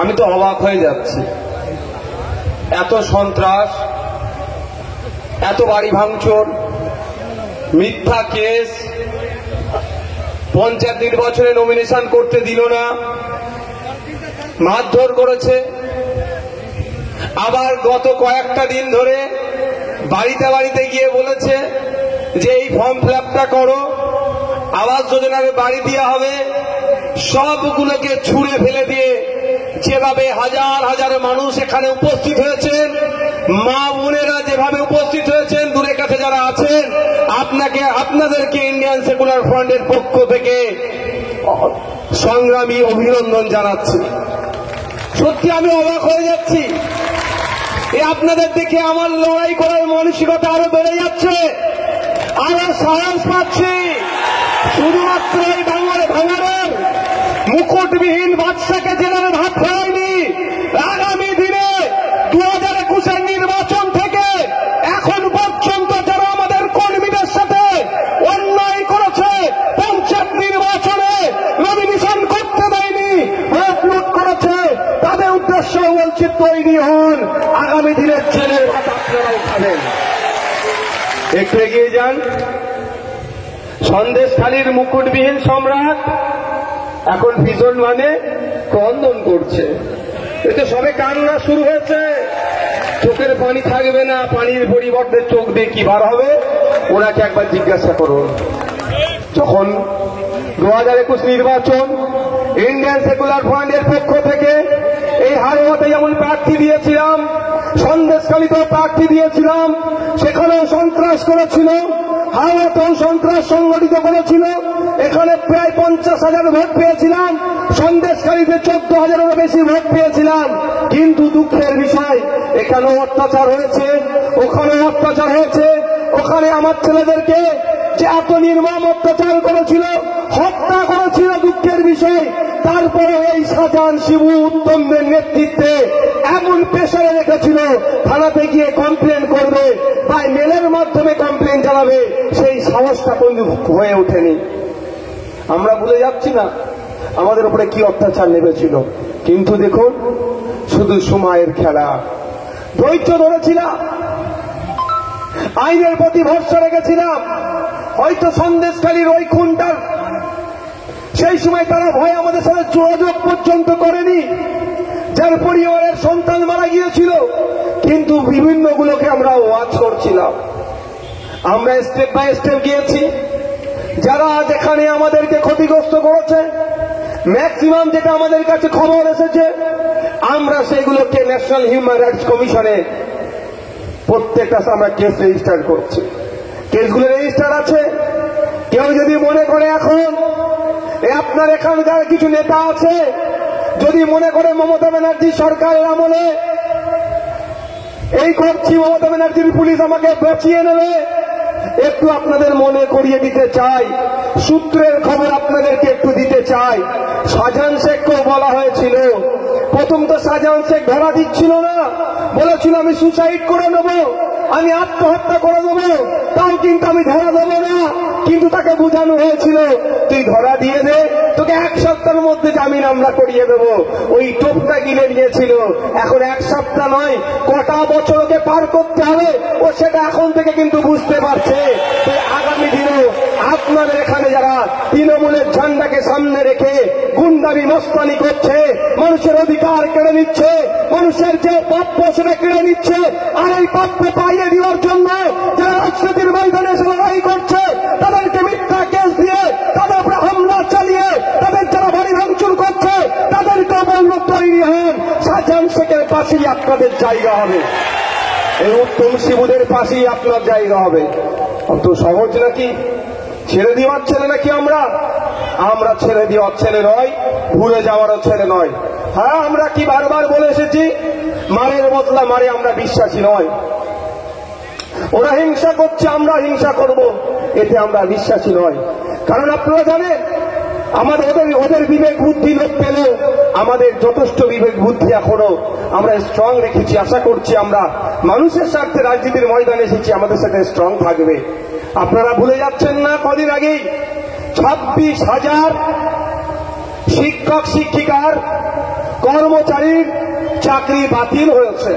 আমি তো অবাক হয়ে যাচ্ছি। এত সন্ত্রাস, এত বাড়ি ভাঙচুর, মিথ্যা কেস, পঞ্চায়েত নির্বাচনে নমিনেশন করতে দিল না, মারধর করেছে। আবার গত কয়েকটা দিন ধরে বাড়িতে বাড়িতে গিয়ে বলেছে যে এই ফর্ম ফিল আপটা করো, আবাস যোজনার বাড়ি দেওয়া হবে। সবগুলোকে ছুঁড়ে ফেলে দিয়ে যেভাবে হাজার হাজার মানুষ এখানে উপস্থিত হয়েছেন, মা বোনেরা যেভাবে উপস্থিত হয়েছেন, দূরের কাছে যারা আছেন, আপনাদেরকে ইন্ডিয়ান সেকুলার ফ্রন্টের পক্ষ থেকে সংগ্রামী অভিনন্দন জানাচ্ছি। সত্যি আমি অবাক হয়ে যাচ্ছি। আপনাদের দেখে আমার লড়াই করার মানসিকতা আরো বেড়ে যাচ্ছে, আরো সাহস পাচ্ছি। শুধুমাত্র এই ভাঙারের মুকুটবিহীন বাদশাকে জেলার ভাত খাওয়ায়নি। আগামী দিনে 2021 নির্বাচন থেকে এখন পর্যন্ত যারা আমাদের কর্মীদের সাথে অন্যায় করেছে, পঞ্চায়েত নির্বাচনে নমিনেশন করতে দেয়নি, ভোট লুট করেছে, তাদের উদ্দেশ্য বলছি তৈরি হন, আগামী দিনের জেলের ভাত আপনারাও খাবেন। একটু এগিয়ে যান। সন্দেশখালীর মুকুটবিহীন সম্রাট এখন ভীষণ মানে ক্রন্দন করছে। এতে সবে কান্না শুরু হয়েছে, চোখের পানি থাকবে না, পানির পরিবর্তে চোখ দিয়ে কি বার হবে ওনাকে একবার জিজ্ঞাসা করুন। যখন 2021 নির্বাচন ইন্ডিয়ান সেকুলার ফ্রন্টের পক্ষ থেকে এই হারোয়াতে যেমন প্রার্থী দিয়েছিলাম, সন্দেশখালীতেও প্রার্থী দিয়েছিলাম, সেখানেও সন্ত্রাস করেছিল, হাওড়াতেও সন্ত্রাস সংগঠিত করেছিল। এখানে প্রায় 50,000 ভোট পেয়েছিলাম, সন্দেশখালীতে 14,000-এরও বেশি ভোট পেয়েছিলাম। কিন্তু দুঃখের বিষয়, এখানেও অত্যাচার হয়েছে, ওখানেও অত্যাচার হয়েছে। ওখানে আমার ছেলেদেরকে যে এত নির্মম অত্যাচার করেছিল, হত্যা করেছিল, দুঃখের বিষয়। তারপরে এই শাহজাহান শিবু উত্তমদের নেতৃত্বে এমন প্রেসারে রেখেছিল থানাতে গিয়ে কমপ্লেন করবে বা মেলের মাধ্যমে কমপ্লেন জানাবে, সেই সাহসটা কিন্তু হয়ে ওঠেনি। আমরা ভুলে যাচ্ছি না আমাদের উপরে কি অত্যাচার নেমেছিল। কিন্তু দেখুন, শুধু সময়ের খেলা। ধৈর্য ধরেছিলাম, আইনের প্রতি ভরসা রেখেছিলাম। হয়তো সন্দেশখালীর ওই খুনটার সেই সময় তারা ভয় আমাদের সাথে যোগাযোগ পর্যন্ত করেনি, যার পরিবারের সন্তান মারা গিয়েছিল। কিন্তু বিভিন্নগুলোকে আমরা ওয়াচ করছিলাম। আমরা স্টেপ বাই স্টেপ গিয়েছি। যারা আজ এখানে আমাদেরকে ক্ষতিগ্রস্ত করেছে, ম্যাক্সিমাম যেটা আমাদের কাছে খবর এসেছে, আমরা সেগুলোকে ন্যাশনাল হিউম্যান রাইটস কমিশনে প্রত্যেকটা আমরা কেস রেজিস্টার করছি। কেসগুলো রেজিস্টার আছে। কেউ যদি মনে করে এখন আপনার এখানে যারা কিছু নেতা আছে, যদি মনে করে মমতা ব্যানার্জি সরকারের আমলে এই করছি, মমতা ব্যানার্জির পুলিশ আমাকে বাঁচিয়ে নেবে, একটু আপনাদের মনে করিয়ে দিতে চাই, সূত্রের খবর আপনাদেরকে একটু দিতে চাই। শাহজাহান শেখকেও বলা হয়েছিল, প্রথম তো শাহজাহান শেখ ধরা দিচ্ছিল না, বলেছিল আমি সুসাইড করে নেব, আমি আত্মহত্যা করে দেবো, তাও কিন্তু আমি ধরা দেবো না। কিন্তু তাকে বোঝানো হয়েছিল তুই ধরা দিয়ে দে, তোকে 1 সপ্তাহের মধ্যে জামিন আমরা করিয়ে দেবো। ওই টোপটা গিলে নিয়েছিল। এখন 1 সপ্তাহ নয়, কটা বছর ওকে পার করতে হবে, ও সেটা এখন থেকে কিন্তু বুঝতে পারছে। আগামী দিনে আপনাদের এখানে যারা তৃণমূলের ঝান্ডাকে সামনে রেখে গুন্ডামি মস্তানি করছে, মানুষের অধিকার কেড়ে নিচ্ছে, মানুষের যে প্রাপ্য সেটা কেড়ে নিচ্ছে, আর এই প্রাপ্য পাইয়ে দেওয়ার জন্য যারা রাজনীতির ময়দানে এসে লড়াই করছে, তাদেরকে মিথ্যা কেস দিয়ে, তাদের উপরে হামলা চালিয়ে, তাদের যারা বাড়ি ভাঙচুর করছে, তাদেরকে বলবো তৈরি হন। শাহজাহান শেখের পাশেই আপনাদের জায়গা হবে, এই উত্তম শিবুদের পাশেই আপনার জায়গা হবে। অত সহজ নাকি? ছেড়ে দেওয়ার ছেলে নাকি আমরা? আমরা ছেড়ে দেওয়ার ছেলে নয়, ভুলে যাওয়ারও ছেলে নয়। হ্যাঁ, আমরা কি বারবার বলে এসেছি, মারের বদলা মারে আমরা বিশ্বাসী নয়। ওরা হিংসা করছে, আমরা হিংসা করব, এতে আমরা বিশ্বাসী নয়। কারণ আপনারা জানেন, আমাদের ওদের বিবেক বুদ্ধি লোক পেলেও আমাদের যথেষ্ট বিবেক বুদ্ধি এখনো আমরা স্ট্রং রেখেছি। আশা করছি আমরা মানুষের স্বার্থে রাজনীতির ময়দানে এসেছি, আমাদের সাথে স্ট্রং থাকবে। আপনারা ভুলে যাচ্ছেন না, কদিন আগেই 26,000 শিক্ষক শিক্ষিকার কর্মচারীর চাকরি বাতিল হয়েছে।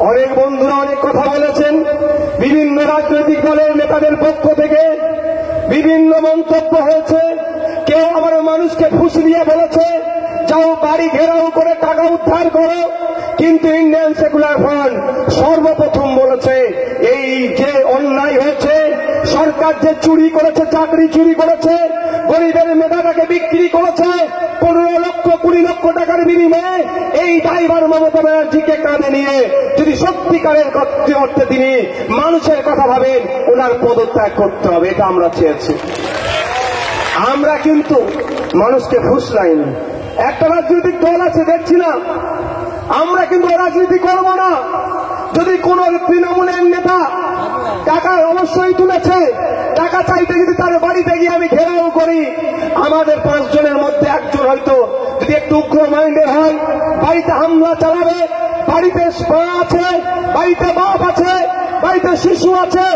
অনেক বন্ধুরা অনেক কথা বলেছেন, বিভিন্ন রাজনৈতিক দলের নেতাদের পক্ষ থেকে বিভিন্ন মন্তব্য হয়েছে। কেউ আবার মানুষকে ফুসলিয়ে বলেছে যাও বাড়ি ঘেরাও করে টাকা উদ্ধার করো। কিন্তু ইন্ডিয়ান সেকুলার ফ্রন্ট সর্বপ্রথম বলেছে এই যে অন্যায় হয়েছে, সরকার যে চুরি করেছে, চাকরি চুরি করেছে, গরিবের মেধাটাকে বিক্রি করেছে 15 লক্ষ 20 লক্ষ টাকার বিনিময়ে, এই ড্রাইভার মমতা ব্যানার্জিকে কাঁধে নিয়ে যদি সত্যিকারের অর্থে তিনি মানুষের কথা ভাবেন, ওনার পদত্যাগ করতে হবে। এটা আমরা চেয়েছি। আমরা কিন্তু মানুষকে ফুসলাইনি। একটা রাজনৈতিক দল আছে দেখছি না, আমরা কিন্তু রাজনীতি করব না। যদি কোন তৃণমূলের নেতা টাকা অবশ্যই তুলেছে, টাকা চাইতে যদি তার বাড়িতে গিয়ে আমি ঘেরাও করি, আমাদের 5 জনের মধ্যে একজন হয়তো যদি একটু উগ্র মাইন্ডের হয়, বাড়িতে হামলা চালাবে। বাড়িতে মা আছে, বাড়িতে বাপ আছে, বাড়িতে শিশু আছে,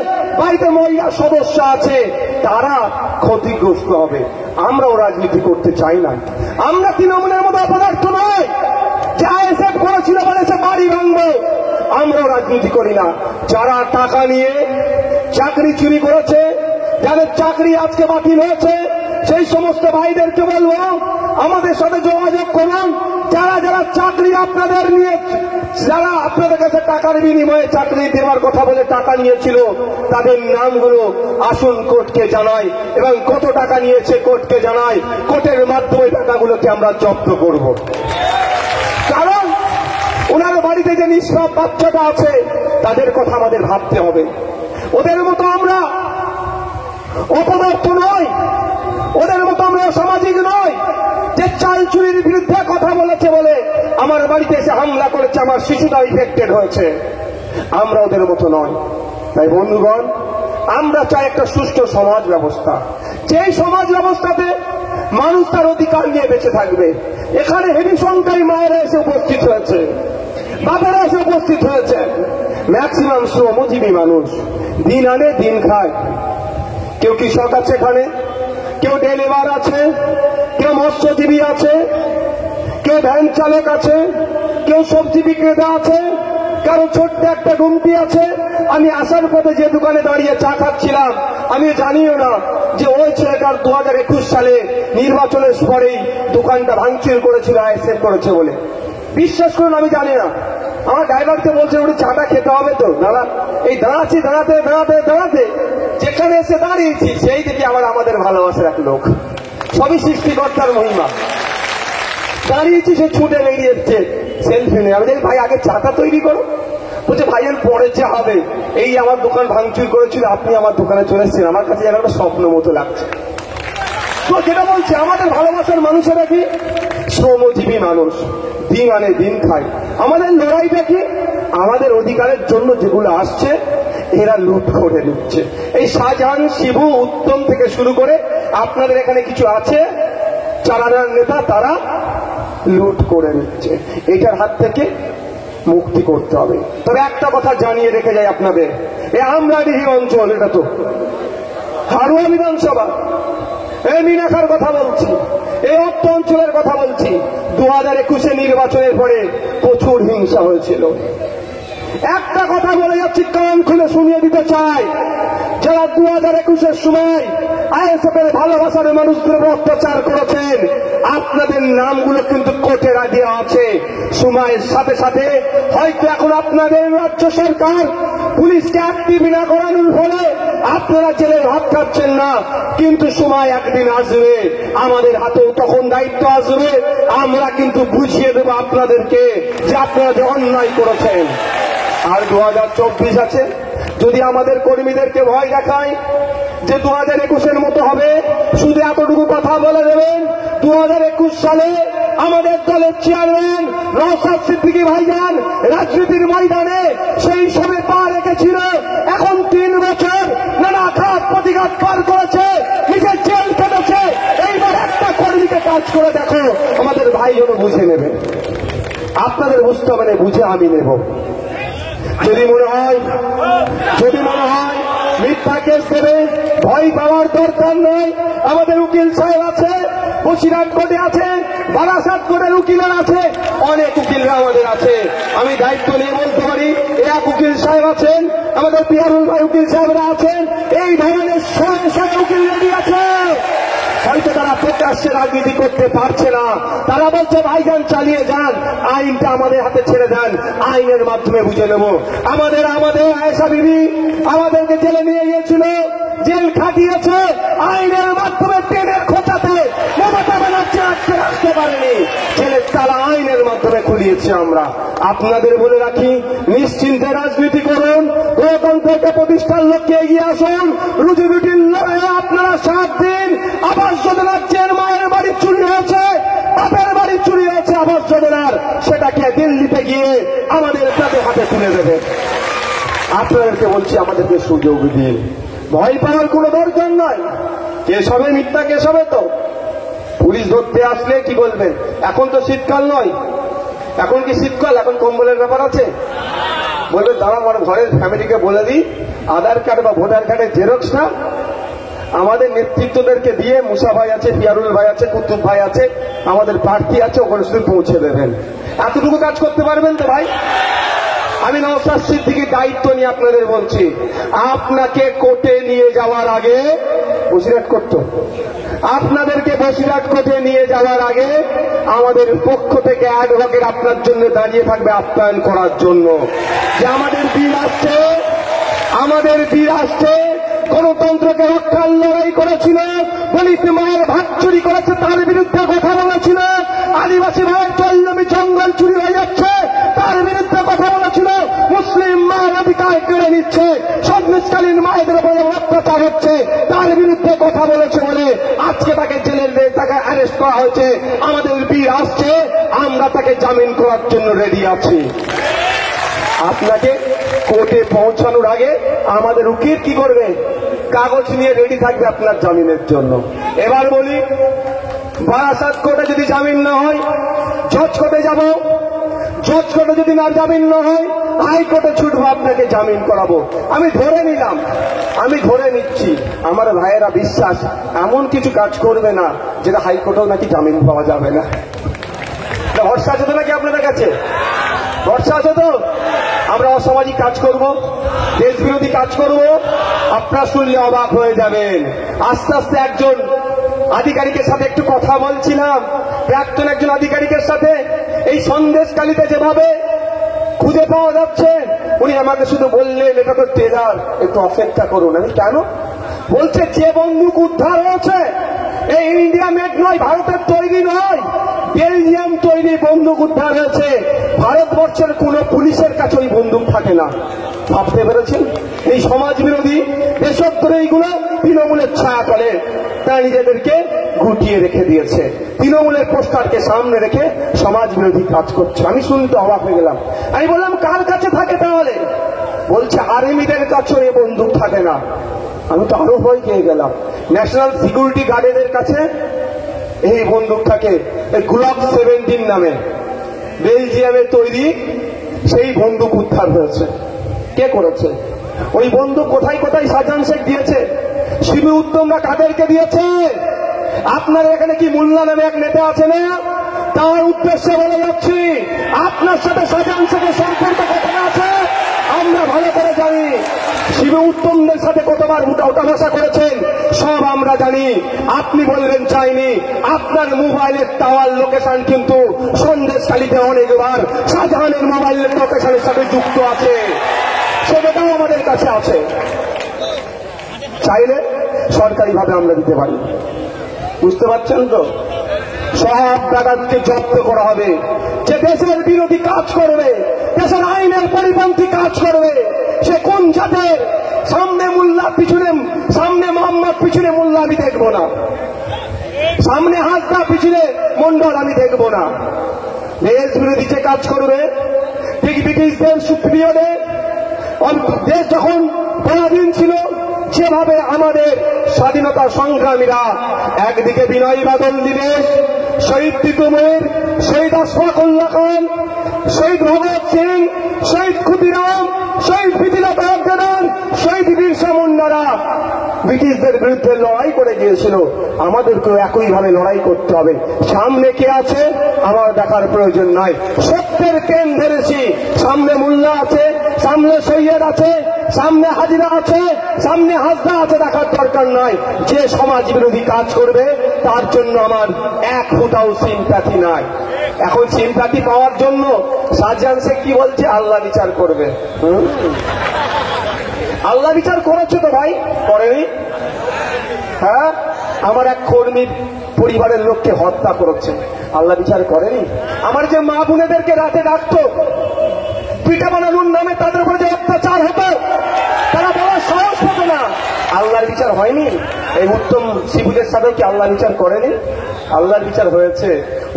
বাড়িতে মহিলা সদস্য আছে, তারা ক্ষতিগ্রস্ত হবে। আমরাও রাজনীতি করতে চাই না। আমরা তৃণমূলের মতো অপদার্থ নয় যে আইএসএফ করেছিল বলে সে বাড়ি ভাঙবো। আমরাও রাজনীতি করি না। যারা টাকা নিয়ে চাকরি চুরি করেছে, যাদের চাকরি আজকে বাতিল হয়েছে, সেই সমস্ত ভাইদেরকে বলবো আমাদের সাথে যোগাযোগ করুন। যারা যারা চাকরি আপনাদের নিয়ে, যারা আপনাদের কাছে টাকার বিনিময়ে চাকরি দেওয়ার কথা বলে টাকা নিয়েছিল, তাদের নামগুলো আসুন কোর্টকে জানাই, এবং কত টাকা নিয়েছে কোর্টকে জানাই। কোর্টের মাধ্যমে টাকাগুলোকে আমরা জব্দ করব। কারণ ওনার বাড়িতে যে নিষ্পাপ বাচ্চাটা আছে, তাদের কথা আমাদের ভাবতে হবে। ওদের মতো আমরা অপদার্থ নয়, ওদের মতো আমরা সামাজিক নয় যে চাল চুরির বিরুদ্ধে কথা বলেছে বলে আমার বাড়িতে এসে হামলা করেছে, আমার শিশুটা ইফেক্টেড হয়েছে। আমরা ওদের মতো নয়। তাই বন্ধুগণ, আমরা চাই একটা সুষ্ঠু সমাজ ব্যবস্থা, যেই সমাজ ব্যবস্থাতে মানুষ তার অধিকার নিয়ে বেঁচে থাকবে। এখানে হেভি সংখ্যায় মায়েরা এসে উপস্থিত হয়েছে, বাবারা এসে উপস্থিত হয়েছে। ম্যাক্সিমাম শ্রমজীবী মানুষ, দিন আনে দিন খায়। কেউ কৃষক আছে এখানে, কেউ ডেলিভার আছে, কেউ মৎস্যজীবী আছে, কেউ ভ্যান চালক আছে, কেউ সবজি বিক্রেতা আছে, কারো ছোট্ট একটা গুমটি আছে। আমি আসার পথে যে দোকানে দাঁড়িয়ে চা খাচ্ছিলাম, আমি জানিও না যে ওই ছেলেটার 2021 সালে নির্বাচনের পরেই দোকানটা ভাঙচুর করেছিল আইএসএফ করেছে বলে। বিশ্বাস করুন, আমি জানি না। আমার ড্রাইভারকে বলছে ওটা চাটা খেতে হবে তো দাদা, এই দাঁড়াচ্ছি, দাঁড়াতে দাঁড়াতে দাঁড়াতে যেখানে এসে দাঁড়িয়েছি সেই দিকে আবার আমাদের ভালোবাসার এক লোক, সবই সৃষ্টিকর্তার মহিমা। দাঁড়িয়েছি, সে ছুটে বেরিয়ে এসছে সেলফি নিয়ে। আমি জানি ভাই আগে চাটা তৈরি করো। বলছে ভাইয়ের পরে যা হবে, এই আমার দোকান ভাঙচুর করেছিল, আপনি আমার দোকানে চলে এসেছেন, আমার কাছে যেন একটা স্বপ্ন মতো লাগছে। তো যেটা বলছে, আমাদের ভালোবাসার মানুষেরা কি শ্রমজীবী মানুষ, দিন আনে দিন খায়। আমাদের লড়াইটা কি? আমাদের অধিকারের জন্য যেগুলো আসছে এরা লুট করে নিচ্ছে। এই শাহজাহান, শিবু, উত্তম থেকে শুরু করে আপনাদের এখানে কিছু আছে যারা নেতা, তারা লুট করে নিচ্ছে। এটার হাত থেকে মুক্তি করতে হবে। তবে একটা কথা জানিয়ে রেখে যাই আপনাদের, এই আমরাডিহি অঞ্চল, এটা তো হারুয়া বিধানসভা, এই মিনাখার কথা বলছি, এই অর্থ অঞ্চলের কথা বলছি। 2021 নির্বাচনের পরে প্রচুর হিংসা হয়েছিল। একটা কথা বলে যাচ্ছি, কান খুলে শুনিয়ে দিতে চাই, যারা 2021 সময় আইএসএফ এর ভালোবাসার মানুষদের অত্যাচার করেছেন, আপনাদের নামগুলো কিন্তু কোর্টে দেওয়া আছে। সময়ের সাথে সাথে হয়তো এখন আপনাদের রাজ্য সরকার পুলিশকে অ্যাক্টিভ না করানোর ফলে আপনারা জেলে ভাত খাচ্ছেন না, কিন্তু সময় একদিন আসবে, আমাদের হাতেও তখন দায়িত্ব আসবে। আমরা কিন্তু বুঝিয়ে দেব আপনাদেরকে যে আপনারা যে অন্যায় করেছেন। আর 2024 আছে, যদি আমাদের কর্মীদেরকে ভয় দেখায় যে 2021 মতো হবে, শুধু এতটুকু কথা বলে দেবেন, 2021 সালে আমাদের দলের চেয়ারম্যান নওশাদ সিদ্দিকী ভাইজান রাজনীতির ময়দানে সেই সময় পা রেখেছিল। এখন 3 বছর নানা ঘাত প্রতিঘাত পার করেছে, নিজের জেল কেটেছে। এইবার একটা কর্মীকে কাজ করে দেখো, আমাদের ভাই যেন বুঝে নেবে। আপনাদের বুঝতে হবে না, বুঝে আমি নেব। যদি মনে হয় মিথ্যা কেস দেবে, ভয় পাওয়ার দরকার নয়। আমাদের উকিল সাহেব আছে, বসিরহাট কোর্টে আছে, বারাসাত কোর্টের উকিলের আছে, অনেক উকিলরা আমাদের আছে। আমি দায়িত্ব নিয়ে বলতে পারি, এক উকিল সাহেব আছেন, আমাদের পিয়ারুল ভাই উকিল সাহেবরা আছেন, এই ধরনের শয়ে উকিল রেডি আছে। হয়তো তারা প্রকাশ্যে রাজনীতি করতে পারছে না, তারা বলছে ভাইজান চালিয়ে যান, আইনটা আমাদের হাতে ছেড়ে দেন, আইনের মাধ্যমে বুঝে নেব। আমাদের আয়েশা বিবি আমাদেরকে জেলে নিয়ে গিয়েছিল, জেল খাটিয়েছে, আইনের মাধ্যমে ট্রেনের খোঁচাতে মমতা ব্যানার্জি আটকে রাখতে পারেনি, জেলের তালা আইনের মাধ্যমে খুলিয়েছি আমরা। আপনাদের বলে রাখি, নিশ্চিন্তে রাজনীতি করুন, গণতন্ত্রকে প্রতিষ্ঠার লক্ষ্যে এগিয়ে আসুন। রুজি রুটির লড়াইয়ে আপনারা সাথ দিন। আবাস যোজনার যে মায়ের বাড়ি চুরি হয়েছে, বাপের বাড়ি চুরি হয়েছে আবাস যোজনার, সেটাকে দিল্লিতে গিয়ে আমাদের তাদের হাতে তুলে দেবে। আপনাদেরকে বলছি, আমাদেরকে সুযোগ দিন, ভয় পাওয়ার কোনো দরকার নয়। কেস হবে, মিথ্যা কেস হবে তো পুলিশ ধরতে আসলে কি বলবেন? এখন তো শীতকাল নয়, এখন কি শীতকাল? এখন কম্বলের ব্যাপার আছে? বলবে দাঁড়া, আমার ঘরের ফ্যামিলিকে বলে দিই আধার কার্ড বা ভোটার কার্ডের জেরক্সটা আমাদের নেতৃত্বদেরকে দিয়ে, মুসা ভাই আছে, পিয়ারুল ভাই আছে, কুতুব ভাই আছে, আমাদের প্রার্থী আছে, ওখানে শুধু পৌঁছে দেবেন। এতটুকু কাজ করতে পারবেন তো ভাই? আমি নওশাদ সিদ্দিকীর দায়িত্ব নিয়ে আপনাদের বলছি, আপনাকে কোর্টে নিয়ে যাওয়ার আগে বসিরহাট করত, আপনাদেরকে বসিরহাট কোর্টে নিয়ে যাওয়ার আগে আমাদের পক্ষ থেকে অ্যাডভোকেট আপনার জন্য দাঁড়িয়ে থাকবে আপ্যায়ন করার জন্য, যে আমাদের বীর আসছে, গণতন্ত্রকে রক্ষার লড়াই করেছিল, দলিত মায়ের ভাত চুরি করেছে তার বিরুদ্ধে কথা বলেছিল, আদিবাসী ভাইয়ের জমি জঙ্গল চুরি হয়ে যাচ্ছে তার বিরুদ্ধে কথা বলেছিল, মুসলিম মায়ের অধিকার কেড়ে নিচ্ছে, সন্দেশকালীন মায়েদের উপরে অত্যাচার হচ্ছে তার বিরুদ্ধে কথা বলেছে বলে আজকে তাকে জেলের তাকে অ্যারেস্ট করা হয়েছে। আমাদের বীর আসছে, আমরা তাকে জামিন করার জন্য রেডি আছি। আপনাকে কোর্টে পৌঁছানোর আগে আমাদের উকিল কি করবে? কাগজ নিয়ে রেডি থাকবে আপনার জামিনের জন্য। এবার বলি, বারাসাত কোর্টে যদি জামিন না হয়, জজ কোর্টে যাব, জজ কোর্টে যদি না জামিন না হয়, হাইকোর্টে ছুটবো, আপনাকে জামিন করাবো। আমি ধরে নিচ্ছি আমার ভাইয়েরা বিশ্বাস এমন কিছু কাজ করবে না যেটা হাইকোর্টেও নাকি জামিন পাওয়া যাবে না। ভরসা আছে তো নাকি আপনাদের কাছে? ভরসা আছে তো? আমরা অসামাজিক কাজ করব, দেশ বিরোধী কাজ করব, আপনারা শুনলে অবাক হয়ে যাবেন। আস্তে আস্তে একজন আধিকারিকের সাথে একটু কথা বলছিলাম, প্রাক্তন একজন আধিকারিকের সাথে, এই সন্দেশখালীতে যেভাবে খুঁজে পাওয়া যাচ্ছে, উনি আমাকে শুধু বললেন এটা তো ট্রেলার, একটু অপেক্ষা করুন। আমি কেন? বলছে যে বন্দুক উদ্ধার হয়েছে এই ইন্ডিয়া মেড নয়, ভারতের তৈরি নয়, বেলজিয়াম তৈরি বন্দুক উদ্ধার হয়েছে। ভারতবর্ষের কোন পুলিশের কাছে ওই বন্দুক থাকে না। ভাবতে পেরেছেন? এই সমাজ বিরোধী দেশদ্রোহীগুলো তৃণমূলের ছায়া তলে তারা নিজেদেরকে গুটিয়ে রেখে দিয়েছে, তৃণমূলের পোস্টারকে সামনে রেখে সমাজ বিরোধী কাজ করছে। আমি শুনতে অবাক হয়ে গেলাম। আমি বললাম কার কাছে থাকে তাহলে? বলছে আর্মিদের কাছেও এই বন্দুক থাকে না। আমি তো আরো ভয় পেয়ে গেলাম। ন্যাশনাল সিকিউরিটি গার্ডের কাছে এই বন্দুক থাকে, এই গ্লক 17 নামে বেলজিয়ামে তৈরি সেই বন্দুক উদ্ধার হয়েছে। কে করেছে? ওই বন্দুক কোথায় কোথায় শাহজাহান শেখ দিয়েছে, শিবু উত্তমরা কাদেরকে দিয়েছে? আপনার এখানে কি মোল্লা নামে এক নেতা আছে না? তার উদ্দেশ্যে বলে যাচ্ছি, আপনার সাথে শাহজাহান শেখের সম্পর্ক কোথায় আছে আমরা ভালো করে জানি। শিবু উত্তমদের সাথে কতবার উঠাবসা করেছেন সব আমরা জানি। আপনি বললেন চাইনি, আপনার মোবাইলের টাওয়ার লোকেশন কিন্তু সন্দেশখালীতে অনেকবার শাহজাহানের মোবাইলের লোকেশনের সাথে যুক্ত আছে, সেটাও আমাদের কাছে আছে। চাইলে সরকারিভাবে আমরা দিতে পারি। বুঝতে পারছেন তো? সব ডাকাতকে জব্দ করা হবে। যে দেশের বিরোধী কাজ করবে, দেশের আইনের পরিপন্থী কাজ করবে, সে কোন জাতের, সামনে মোল্লা পিছনে, সামনে মোহাম্মদ পিছনে মোল্লা আমি দেখবো না, সামনে হাসদা পিছনে মন্ডল আমি দেখবো না। দেশ বিরোধী যে কাজ করবে, ঠিক ব্রিটিশদের সুপ্রিয়রে দেশ যখন পরাধীন ছিল, যেভাবে আমাদের স্বাধীনতা সংগ্রামীরা একদিকে বিনয় বাদল দিবেশ, শহীদ তিতুমির, শহীদ আশফাকুল্লাহ খান, শহীদ ভগৎ সিং, শহীদ ক্ষুদিরাম, শহীদ প্রীতিলতা অগ্রদান, শহীদ বিরসা মুন্ডারা ব্রিটিশদের বিরুদ্ধে লড়াই করে গিয়েছিল। আমাদেরকেও একইভাবে লড়াই করতে হবে। সামনে কে আছে আমার দেখার প্রয়োজন নাই। সত্যের ট্রেন ধরেছি। সামনে মোল্লা আছে, সামনে সৈয়দ আছে, সামনে হাজিরা আছে, সামনে হাজরা আছে, দেখার দরকার নাই। যে সমাজ বিরোধী কাজ করবে তার জন্য আমার এক ফুটাও সিম্প্যাথি নাই। এখন সিম্প্যাথি পাওয়ার জন্য শাহজাহান শেখ কি বলছে? আল্লাহ বিচার করবে। আল্লাহ বিচার করেছে তো ভাই? করেনি? হ্যাঁ, আমার এক কর্মীর পরিবারের লোককে হত্যা করেছে, আল্লাহ বিচার করেনি? আমার যে মা বোনেদেরকে রাতে ডাকতো পিঠা বানানোর নামে, তাদের উপরে যে অত্যাচার হতো, তারা বলার সাহস হতো না, আল্লাহর বিচার হয়নি? এই উত্তম শিবুদের সাথেও কি আল্লাহ বিচার করেনি? আল্লাহর বিচার হয়েছে।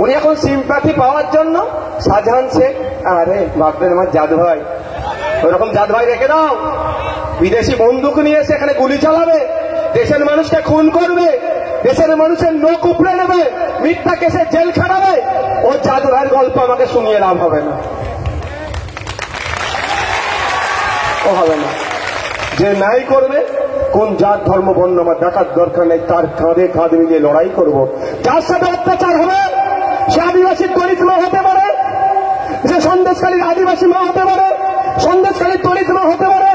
উনি এখন সিম্প্যাথি পাওয়ার জন্য শাহজাহান শেখ, আরে ভাববেন আমার জাদ ভাই, ওরকম জাদ ভাই রেখে দাও। বিদেশি বন্দুক নিয়ে এসে এখানে গুলি চালাবে, দেশের মানুষকে খুন করবে, দেশের মানুষের নখ উপড়ে নেবে, মিথ্যা কেসে জেল খাটাবে। ও জাদ ভাইয়ের গল্প আমাকে শুনিয়ে লাভ হবে না, ও হবে না। যে ন্যায় করবে, কোন জাত ধর্ম বর্ণ আমার দেখার দরকার নেই, তার কাঁধে কাঁধ মিলিয়ে লড়াই করব। যার সাথে অত্যাচার হবে সে আদিবাসী দলিত মা হতে পারে, যে সন্দেশখালীর আদিবাসী মা হতে পারে, সন্দেশখালীর দলিত মা হতে পারে,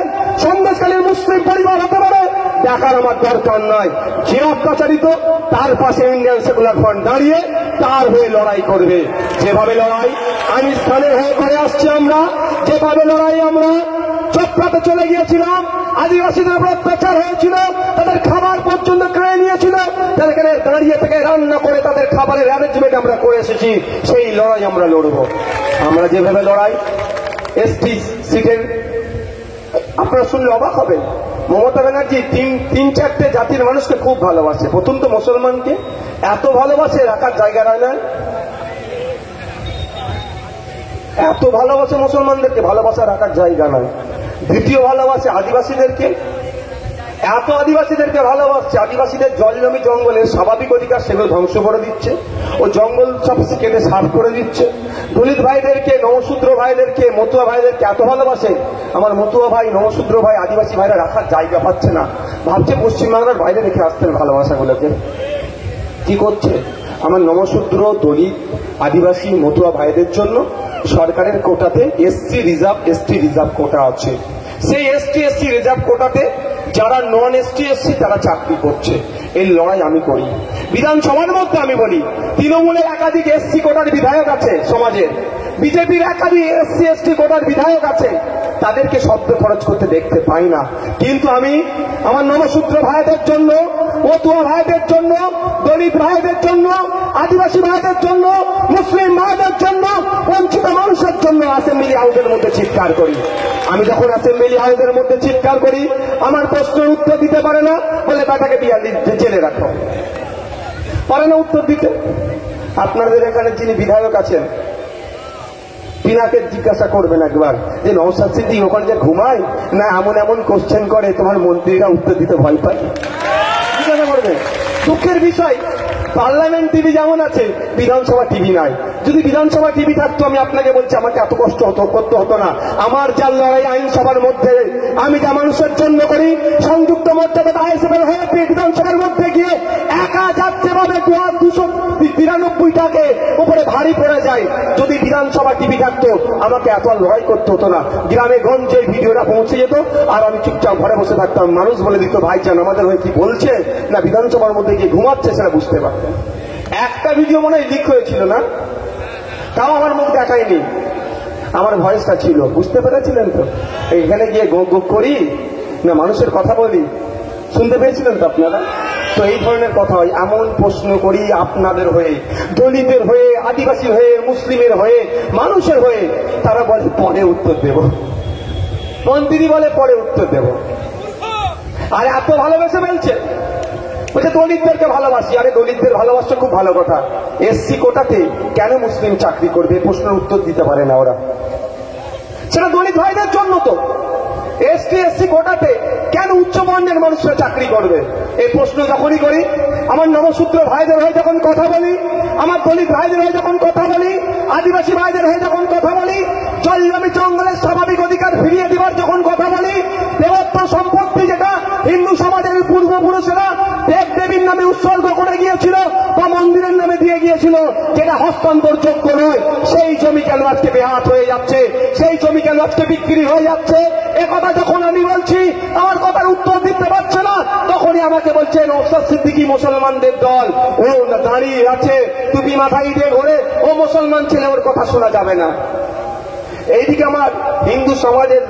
সন্দেশখালীর মুসলিম পরিবার হতে পারে, দেখার আমার দরকার নয়। যে অত্যাচারিত তার পাশে ইন্ডিয়ান সেকুলার ফ্রন্ট দাঁড়িয়ে তার হয়ে লড়াই করবে। যেভাবে লড়াই আফগানিস্তানের হয়ে করে আসছি আমরা, যেভাবে লড়াই আমরা চোপড়াতে চলে গিয়েছিলাম, আদিবাসীদের উপর অত্যাচার হয়েছিল, তাদের খাবার পর্যন্ত কেড়ে নিয়েছিল, তাদেরকে দাঁড়িয়ে থেকে রান্না করে তাদের খাবারের অ্যারেঞ্জমেন্ট আমরা করে এসেছি। সেই লড়াই আমরা লড়ব। আমরা যেভাবে লড়াই এসটি সিটের, আপনারা শুনলে অবাক হবেন, মমতা ব্যানার্জি তিন চারটে জাতির মানুষকে খুব ভালোবাসে। প্রথম তো মুসলমানকে এত ভালোবাসে, রাখার জায়গা হয় না। এত ভালোবাসে মুসলমানদেরকে, ভালোবাসা রাখার জায়গা নয়। দ্বিতীয় ভালোবাসে আদিবাসীদেরকে, এত আদিবাসীদেরকে ভালোবাসছে, আদিবাসীদের জল জমি জঙ্গলের স্বাভাবিক অধিকার সেগুলো ধ্বংস করে দিচ্ছে, ও জঙ্গল সব কেটে সাফ করে দিচ্ছে। দলিত ভাইদেরকে, নমশূদ্র ভাইদেরকে, মতুয়া ভাইদেরকে এত ভালোবাসে। আমার মতুয়া ভাই, নমশূদ্র ভাই, আদিবাসী ভাইরা রাখার জায়গা পাচ্ছে না, ভাবছে পশ্চিমবাংলার বাইরে রেখে আসতেন ভালোবাসাগুলোকে। কি করছে? আমার নমশূদ্র, দলিত, আদিবাসী, মতুয়া ভাইদের জন্য সরকারের কোটাতে এসটি রিজার্ভ কোটা আছে। সেই এসটি রিজার্ভ কোটাতে যারা নন এসটি তারা চাকরি করছে। এই লড়াই আমি করি। বিধানসভার মধ্যে আমি বলি, তৃণমূলের একাধিক এসসি কোটার বিধায়ক আছে সমাজের, বিজেপির একাধিক এসসি কোটার বিধায়ক আছে, তাদেরকে শব্দ খরচ করতে দেখতে পাই না। কিন্তু আমি আমার নমশূদ্র ভাইদের জন্য, মতুয়া ভাইদের জন্য, দলিত ভাইদের জন্য, আদিবাসী ভাইদের জন্য, মুসলিম ভাইদের জন্য, বঞ্চিত মানুষের জন্য অ্যাসেম্বলি হাউসের মধ্যে চিৎকার করি। আমি যখন অ্যাসেম্বলি হাউসের মধ্যে চিৎকার করি, আমার প্রশ্নের উত্তর দিতে পারে না বলে তাকে দিয়ে জেলে রাখো, পারে না উত্তর দিতে। আপনাদের এখানে যিনি বিধায়ক আছেন, পিনাকে জিজ্ঞাসা করবেন একবার যে নওশাদ সিদ্দিকী ওখানে যে ঘুমায় না এমন এমন কোশ্চেন করে, তোমার মন্ত্রীরা উত্তর দিতে ভয় পায়, জিজ্ঞাসা করবে। দুঃখের বিষয়, পার্লামেন্ট টিভি যেমন আছে, বিধানসভা টিভি নাই। যদি বিধানসভা টিভি থাকতো, আমি আপনাকে বলছি, আমাকে এত কষ্ট করতে হতো না। আমার যা লড়াই আইনসভার মধ্যে, আমি যা মানুষের জন্য করি, সংযুক্ত মর্যাদা আইএসএফের হয়ে বিধানসভার মধ্যে গিয়ে একা যাচ্ছে ভাবে 292টাকে উপরে ভারী পড়ে যায়। যদি বিধানসভা টিভি থাকতো, আমাকে এত লড়াই করতে হতো না। গ্রামে গঞ্জে ভিডিওটা পৌঁছে যেত, আর আমি চুপচাপ ঘরে বসে থাকতাম। মানুষ বলে দিত, ভাইজান আমাদের হয়ে কি বলছে না বিধানসভার মধ্যে গিয়ে ঘুমাচ্ছে, সেটা বুঝতে পারতেন। একটা ভিডিও মনে হয় লিক হয়েছিল না, তাও আমার মুখ দেখায়নি, আমার ভয়েসটা ছিল, বুঝতে পেরেছিলেন তো? এখানে গিয়ে গো করি না মানুষের কথা বলি, শুনতে পেয়েছিলেন তো আপনারা? তো এই ধরনের কথা হয়। এমন প্রশ্ন করি আপনাদের হয়ে, দলিতের হয়ে, আদিবাসী হয়ে, মুসলিমের হয়ে, মানুষের হয়ে, তারা বলে পরে উত্তর দেব, মন্ত্রী বলে পরে উত্তর দেব। আর এত ভালোবেসে বলছে, বলছে দলিতদেরকে ভালোবাসি। আরে দলিতদের ভালোবাসা খুব ভালো কথা, এসসি কোটাতে কেন মুসলিম চাকরি করবে? প্রশ্নের উত্তর দিতে পারে না ওরা। সেটা দলিত ভাইদের জন্য তো। এসসি কোটাতে কেন উচ্চ বর্ণের মানুষরা চাকরি করবে? এই প্রশ্ন যখনই করি, আমার নবসূত্র ভাইদের হয়ে যখন কথা বলি, আমার দলিত ভাইদের হয়ে যখন কথা বলি, আদিবাসী ভাইদের হয়ে যখন কথা বলি, জলজমি জঙ্গলের স্বাভাবিক অধিকার ফিরিয়ে দেওয়ার যখন কথা বলি, দেবত্ব সম্পত্তি যেটা হিন্দু সমাজের পূর্বপুরুষেরা দেব দেবীর নামে উৎসর্গ করে গিয়েছিল বা মন্দিরের নামে দিয়ে গিয়েছিল, যেটা হস্তান্তরযোগ্য নয়, সেই জমি কেন আজকে বেহাত হয়ে যাচ্ছে, সেই জমি কেন আজকে বিক্রি হয়ে যাচ্ছে, একথা যখন আমি বলছি আমার কথার উত্তর দিতে পারছে না, তখনই আমাকে বলছে নওশাদ সিদ্দিকী মুসলমানদের দল, ও দাঁড়িয়ে আছে টুপি মাথায় দিয়ে ঘোরে, ও মুসলমান ছেলে, ওর কথা শোনা যাবে না। এইদিকে আমার হিন্দু সমাজের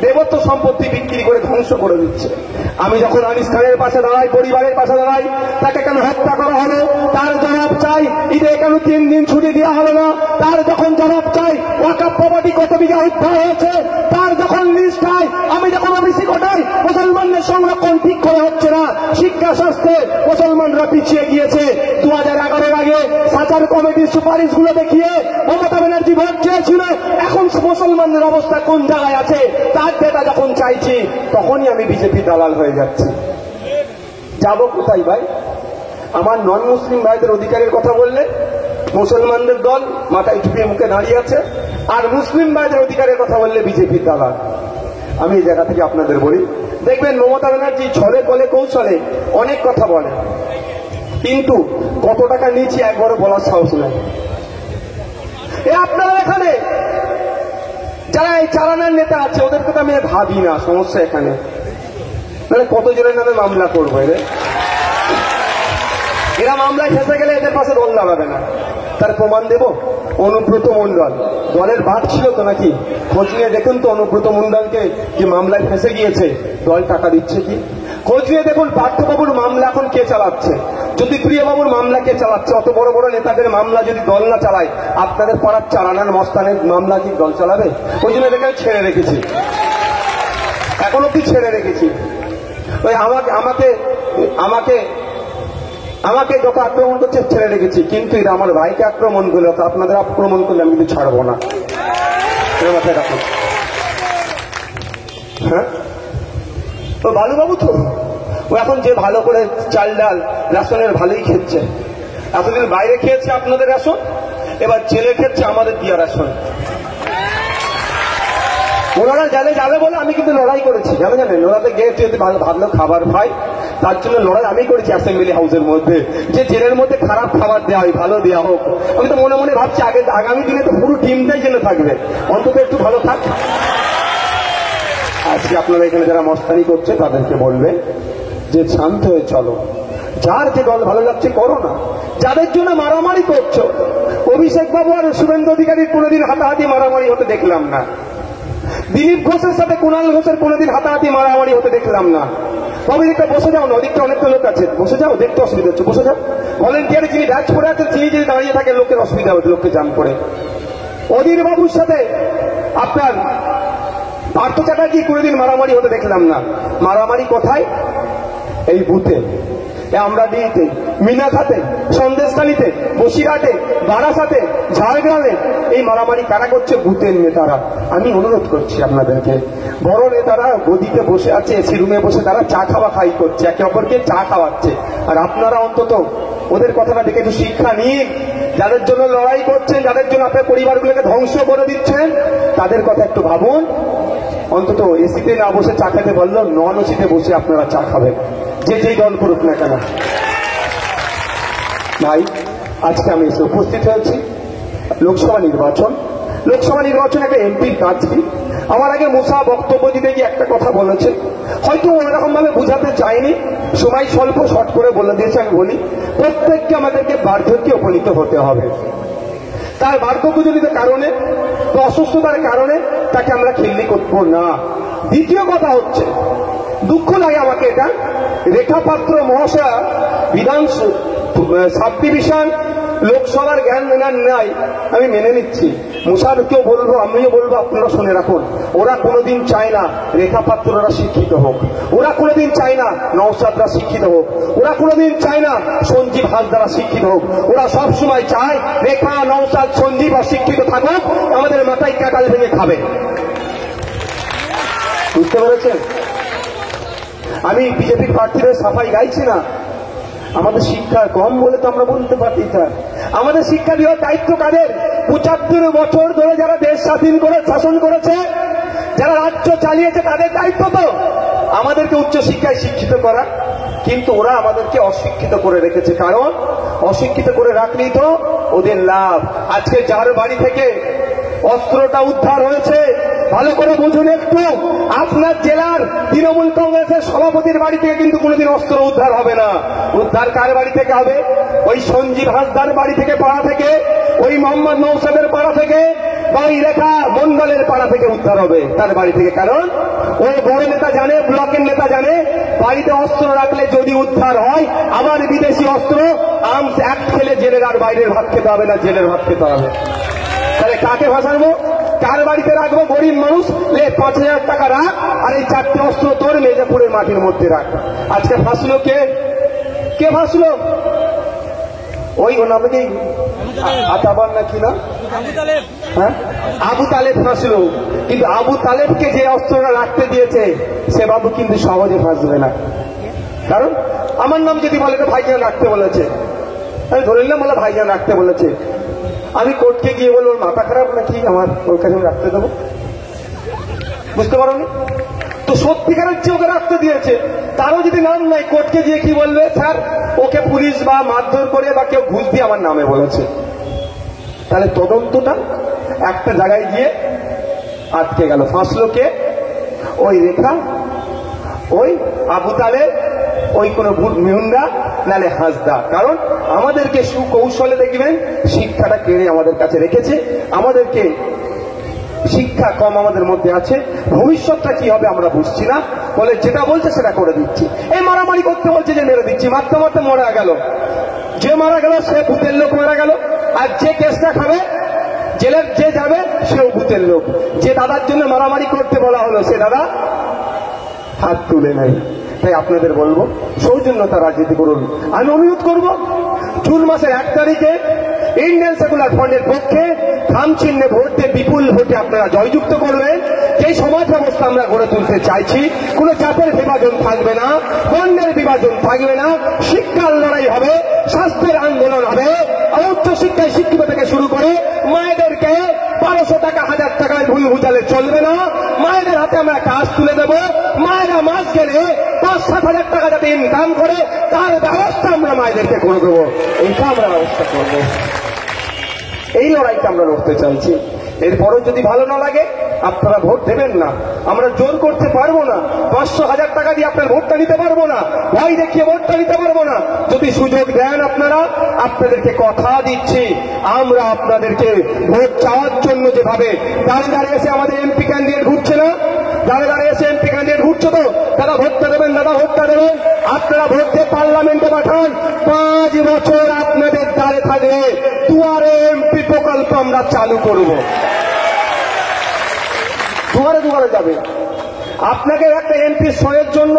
দেবত্ব সম্পত্তি বিক্রি করে ধ্বংস করে দিচ্ছে। আমি যখন আনিস খানের পাশে দাঁড়াই, পরিবারের পাশে দাঁড়াই, তাকে কেন হত্যা করা হলো তার জবাব চাই, ঈদে কেন 3 দিন ছুটি দেওয়া হলো না তার যখন জবাব চাই, ওয়াকফ প্রপার্টি কত বিঘা উদ্ধার হয়েছে তার যখন লিস্ট চাই, আমি যখন ওবিসি কোটায় মুসলমানদের সংরক্ষণ ঠিক করে হচ্ছে না, শিক্ষা স্বাস্থ্যে মুসলমানরা পিছিয়ে গিয়েছে, 2011-এর আগে সাচার কমিটির সুপারিশগুলো দেখিয়ে মমতা ব্যানার্জি ভোট চেয়েছিল, এখন মুসলমানদের অবস্থা কোন জায়গায় আছে তার ডেটা যখন চাইছি, তখনই আমি বিজেপি দালাল হয়ে যাচ্ছি। যাবো কোথায় ভাই? আমার নন মুসলিম ভাইদের অধিকারের কথা বললে মুসলমানদের দল মাথায় টুপিয়ে মুখে দাঁড়িয়ে আছে, আর মুসলিম ভাইদের অধিকারের কথা বললে বিজেপির দালাল। আমি এই জায়গা থেকে আপনাদের বলি, দেখবেন মমতা ব্যানার্জি ছলে কলে কৌশলে অনেক কথা বলে, কিন্তু কত টাকা নিয়েছি একবারও বলার সাহস নেই। আপনারা এখানে যারা এই চালানোর নেতা আছে ওদেরকে তো আমি ভাবি না, সমস্যা এখানে কতজনের নামে মামলা করবো, এরা মামলায় ফেসে গেলে এদের পাশে দল লাগাবে না, তার প্রমাণ দেব। অনুব্রত মণ্ডল দলের বাদ ছিল তো নাকি? খোঁজ নিয়ে দেখুন তো অনুব্রত মণ্ডলকে যে মামলায় ফেসে গিয়েছে দল টাকা দিচ্ছে কি? খোঁজ নিয়ে দেখুন পার্থবাবুর মামলা এখন কে চালাচ্ছে, জ্যোতিপ্রিয়বাবুর মামলা কে চালাচ্ছে? অত বড় বড় নেতাদের মামলা যদি দল না চালায়, আপনাদের পাড়ার চালানার মস্তানের মামলা কি দল চালাবে? ওই জন্য এটাকে ছেড়ে রেখেছি, এখন অব্দি ছেড়ে রেখেছি। ওই আমাকে আমাকে আমাকে যত আক্রমণ করছে ছেড়ে রেখেছি, কিন্তু এটা আমার ভাইকে আক্রমণ করলে, আপনাদের আক্রমণ করলে আমি কিন্তু ছাড়বো না, মাথায় রাখুন। হ্যাঁ, ও বালুবাবু তো ও এখন যে ভালো করে চাল ডাল রেশনের ভালোই খেচ্ছে, এতদিন বাইরে খেয়েছে আপনাদের রেশন, এবার জেলে খেচ্ছে আমাদের দিয়া রেশন। ওনারা জেলে যাবে বলে আমি কিন্তু লড়াই করেছি, জানেন ওনারা গিয়ে যদি ভালো খাবার পাই তার জন্য লড়াই আমি করেছি অ্যাসেম্বলি হাউসের মধ্যে, যে জেলের মধ্যে খারাপ খাবার দেওয়া হয় ভালো দেওয়া হোক। আমি তো মনে মনে ভাবছি আগামী দিনে তো পুরো টিমটাই জেলে থাকবে, অন্তত একটু ভালো থাক। আজকে আপনারা এখানে যারা মস্তানি করছে তাদেরকে বলবে যে শান্ত হয়ে চলো, যার যে দল ভালো লাগছে করো না, যাদের জন্য মারামারি করছো। অভিষেক বাবু আর শুভেন্দু অধিকারীর কোনোদিন হাতাহাতি মারামারি হতে দেখলাম না, দিলীপ ঘোষের সাথে কুণাল ঘোষের কোনোদিন হাতাহাতি মারামারি হতে দেখলাম না। ওদিকটা বসে যাও না, ওদিকটা অনেকটা লোক আছে, বসে যাও, দেখতে অসুবিধা হচ্ছে, বসে যাও। ভলেন্টিয়ারে যিনি ব্যাচ করে আছেন তিনি যদি দাঁড়িয়ে থাকে লোকের অসুবিধা হবে, লোককে জাম করে। অধীর বাবুর সাথে আপনার পার্থ চ্যাটার্জি কোনোদিন মারামারি হতে দেখলাম না। মারামারি কোথায়? এই বুথে, আমরা দিতে, মিনাখাতে, সন্দেশখালীতে, বসিরহাটে, বারাসাতে, ঝাড়গ্রামে এই মারামারি কারা করছে? বুথের নেতারা। আমি অনুরোধ করছি আপনাদেরকে, বড় নেতারা গদিতে বসে আছে, এসি রুমে বসে তারা চা খাওয়া খাই করছে, একে অপরকে চা খাওয়াচ্ছে, আর আপনারা অন্তত ওদের কথাটা দেখে একটু শিক্ষা নিন। যাদের জন্য লড়াই করছেন, যাদের জন্য আপনার পরিবারগুলোকে ধ্বংস করে দিচ্ছেন, তাদের কথা একটু ভাবুন। অন্তত এসিতে না বসে চা খেতে বললো, নন এসিতে বসে আপনারা চা খাবেন, যে যেই দল করুক না কেন। ভাই, আজকে আমি এসে উপস্থিত হয়েছি লোকসভা নির্বাচন একটা এমপির কাজ কি? আমার আগে মুসা বক্তব্য দিতে গিয়ে একটা কথা বলেছে, হয়তো ওরকম ভাবে বুঝাতে চাইনি, সময় স্বল্প শর্ট করে বলে দিয়েছে। আমি বলি, প্রত্যেককে আমাদেরকে বার্ধক্যে উপনীত হতে হবে। তার বার্ধক্যজনিত কারণে বা অসুস্থতার কারণে তাকে আমরা খিল্লি করবো না। দ্বিতীয় কথা হচ্ছে, দুঃখ লাগে আমাকে এটা, রেখা পাত্র মহাশয়া বিধান সাব ডিভিশন লোকসভার জ্ঞান মেনার নাই, আমি মেনে নিচ্ছি। মুসারকেও বলবো, আমিও বলবো, আপনারা শুনে রাখুন, ওরা কোনোদিন চায় না রেখা পাত্ররা শিক্ষিত হোক, ওরা কোনোদিন চায় না নওশাদরা শিক্ষিত হোক, ওরা কোনোদিন চায় না সঞ্জীব হাসদারা শিক্ষিত হোক। ওরা সবসময় চায় রেখা, নওশাদ, সঞ্জীব আর শিক্ষিত থাকুক, আমাদের মাথায় কাঁঠাল ভেঙে খাবে। বুঝতে পেরেছেন? আমি বিজেপির প্রার্থীদের সাফাই গাইছি না, আমাদের শিক্ষা কম বলে তো আমরা বলতে পারি। আমাদের শিক্ষা দেওয়ার দায়িত্ব কাদের? ৭৫ বছর ধরে যারা দেশ স্বাধীন করে শাসন করেছে, যারা রাজ্য চালিয়েছে, তাদের দায়িত্ব তো আমাদেরকে উচ্চ শিক্ষায় শিক্ষিত করা। কিন্তু ওরা আমাদেরকে অশিক্ষিত করে রেখেছে। কারণ অশিক্ষিত করে রাখলেই তো ওদের লাভ। আজকে যার বাড়ি থেকে অস্ত্রটা উদ্ধার হয়েছে, ভালো করে বুঝুন একটু, আপনার জেলার তৃণমূল কংগ্রেসের সভাপতির বাড়ি থেকে কিন্তু কোনোদিন অস্ত্র উদ্ধার হবে না। উদ্ধার কার বাড়ি থেকে হবে? ওই সঞ্জীব হাসদার বাড়ি থেকে, পাড়া থেকে, ওই মোহাম্মদ নৌসাদের পাড়া থেকে, বা ওই রেখা মন্ডলের পাড়া থেকে উদ্ধার হবে, তার বাড়ি থেকে। কারণ ওই বড় নেতা জানে, ব্লকের নেতা জানে, বাড়িতে অস্ত্র রাখলে যদি উদ্ধার হয়, আবার বিদেশি অস্ত্র আর্মস অ্যাক্ট খেলে জেলের আর বাইরের ভাত খেতে হবে না, জেলের ভাত খেতে হবে। তাহলে কাকে ফাঁসাবো? কার বাড়িতে রাখবো? গরিব মানুষ, ৫,০০০ টাকা রাখ, আর এই 4টে অস্ত্র তোর মেজাপুরের মাটির মধ্যে রাখ। আজকে ফাঁসলো কে? কে ফাঁসলো? ওই ও নামে কি আতাবার না কি না, হ্যাঁ, আবু তালেব ফাঁসলো। কিন্তু আবু তালেবকে যে অস্ত্রটা রাখতে দিয়েছে, সে বাবু কিন্তু সহজে ফাঁসবে না। কারণ আমার নাম যদি বলে, ভাইজান রাখতে বলেছে, আমি ধরে নিলাম বলে ভাইজান রাখতে বলেছে, আমি কোর্টকে গিয়ে বলবো ওর মাথা খারাপ নাকি, আমার ওর কাছে রাখতে দেবো? বুঝতে পারো নি তো? সত্যিকারের যে ওকে রাখতে দিয়েছে, তারও যদি নাম নাই, কোর্টকে গিয়ে কি বলবে? স্যার, ওকে পুলিশ বা মারধর করে বা কেউ ঘুষ দিয়ে আমার নামে বলেছে। তাহলে তদন্তটা একটা জায়গায় গিয়ে আটকে গেল। ফাঁসলো কে? ওই রেখা, ওই আবু তালেব, ওই কোন মিহুন্ডা, নালে হাসদা। কারণ আমাদেরকে সুকৌশলে দেখবেন শিক্ষাটা কেড়ে আমাদের কাছে রেখেছে। আমাদেরকে শিক্ষা কম আমাদের মধ্যে আছে, ভবিষ্যৎটা কি হবে আমরা বুঝছি না, বলে যেটা বলছে সেটা করে দিচ্ছি। এই মারামারি করতে বলছে যে মেরে দিচ্ছি, মারতে মারতে মারা গেল। যে মারা গেল সে ভূতের লোক মারা গেল, আর যে কেসটা খাবে, জেলের যে যাবে, সেও ভূতের লোক। যে দাদার জন্য মারামারি করতে বলা হলো, সে দাদা হাত তুলে নেয়। তাই আপনাদের বলবো, সৌজন্যতা রাজনীতি করুন। আমি অনুরোধ করব, জুন মাসের 1 তারিখে ইন্ডিয়ান সেকুলার ফ্রন্টের পক্ষে থাম চিহ্নে ভোট দিয়ে বিপুল ভোটে আপনারা জয়যুক্ত করবেন। যেই সমাজ ব্যবস্থা আমরা গড়ে তুলতে চাইছি, কোনো জাতের বিভাজন থাকবে না, বর্ণের বিভাজন থাকবে না, শিক্ষার লড়াই হবে, স্বাস্থ্যের আন্দোলন হবে, উচ্চ শিক্ষায় শিক্ষিত থেকে শুরু করে মায়েদেরকে 1200 টাকা 1000 টাকায় ভুল বুঝালে চলবে না। মায়েদের হাতে আমরা কাজ তুলে দেবো। মায়েরা মাস গেলে 5-7 হাজার টাকা যাতে ইনকাম করে, তার ব্যবস্থা আমরা মায়েদেরকে করে দেবো। এইটা আমরা ব্যবস্থা করবো। এই লড়াইটা আমরা লড়তে চাইছি। এরপরও যদি ভালো না লাগে, আপনারা ভোট দেবেন না। আমরা জোর করতে পারবো না, 500-1000 টাকা দিয়ে আপনার ভোটটা নিতে পারবো না, ভয় দেখিয়ে ভোটটা নিতে পারবো না। যদি সুযোগ দেন আপনারা, আপনাদেরকে কথা দিচ্ছি, আমরা আপনাদেরকে ভোট চাওয়ার জন্য যেভাবে দাঁড়িয়ে দাঁড়িয়ে এসে আমাদের এমপি ক্যান্ডিডেট ঘুরছে না, দাঁড়িয়ে দাঁড়িয়ে এসে এমপি ক্যান্ডিডেট ঘুরছে তো, দাদা ভোটটা দেবেন, দাদা ভোটটা দেবেন। আপনারা ভোট দিয়ে পার্লামেন্টে পাঠান, 5 বছর আপনাদের দাঁড়িয়ে থাকলে দুয়ারে এমপি প্রকল্প আমরা চালু করব। দুয়ারে দুয়ারে যাবে। আপনাকে একটা এমপি সয়ের জন্য,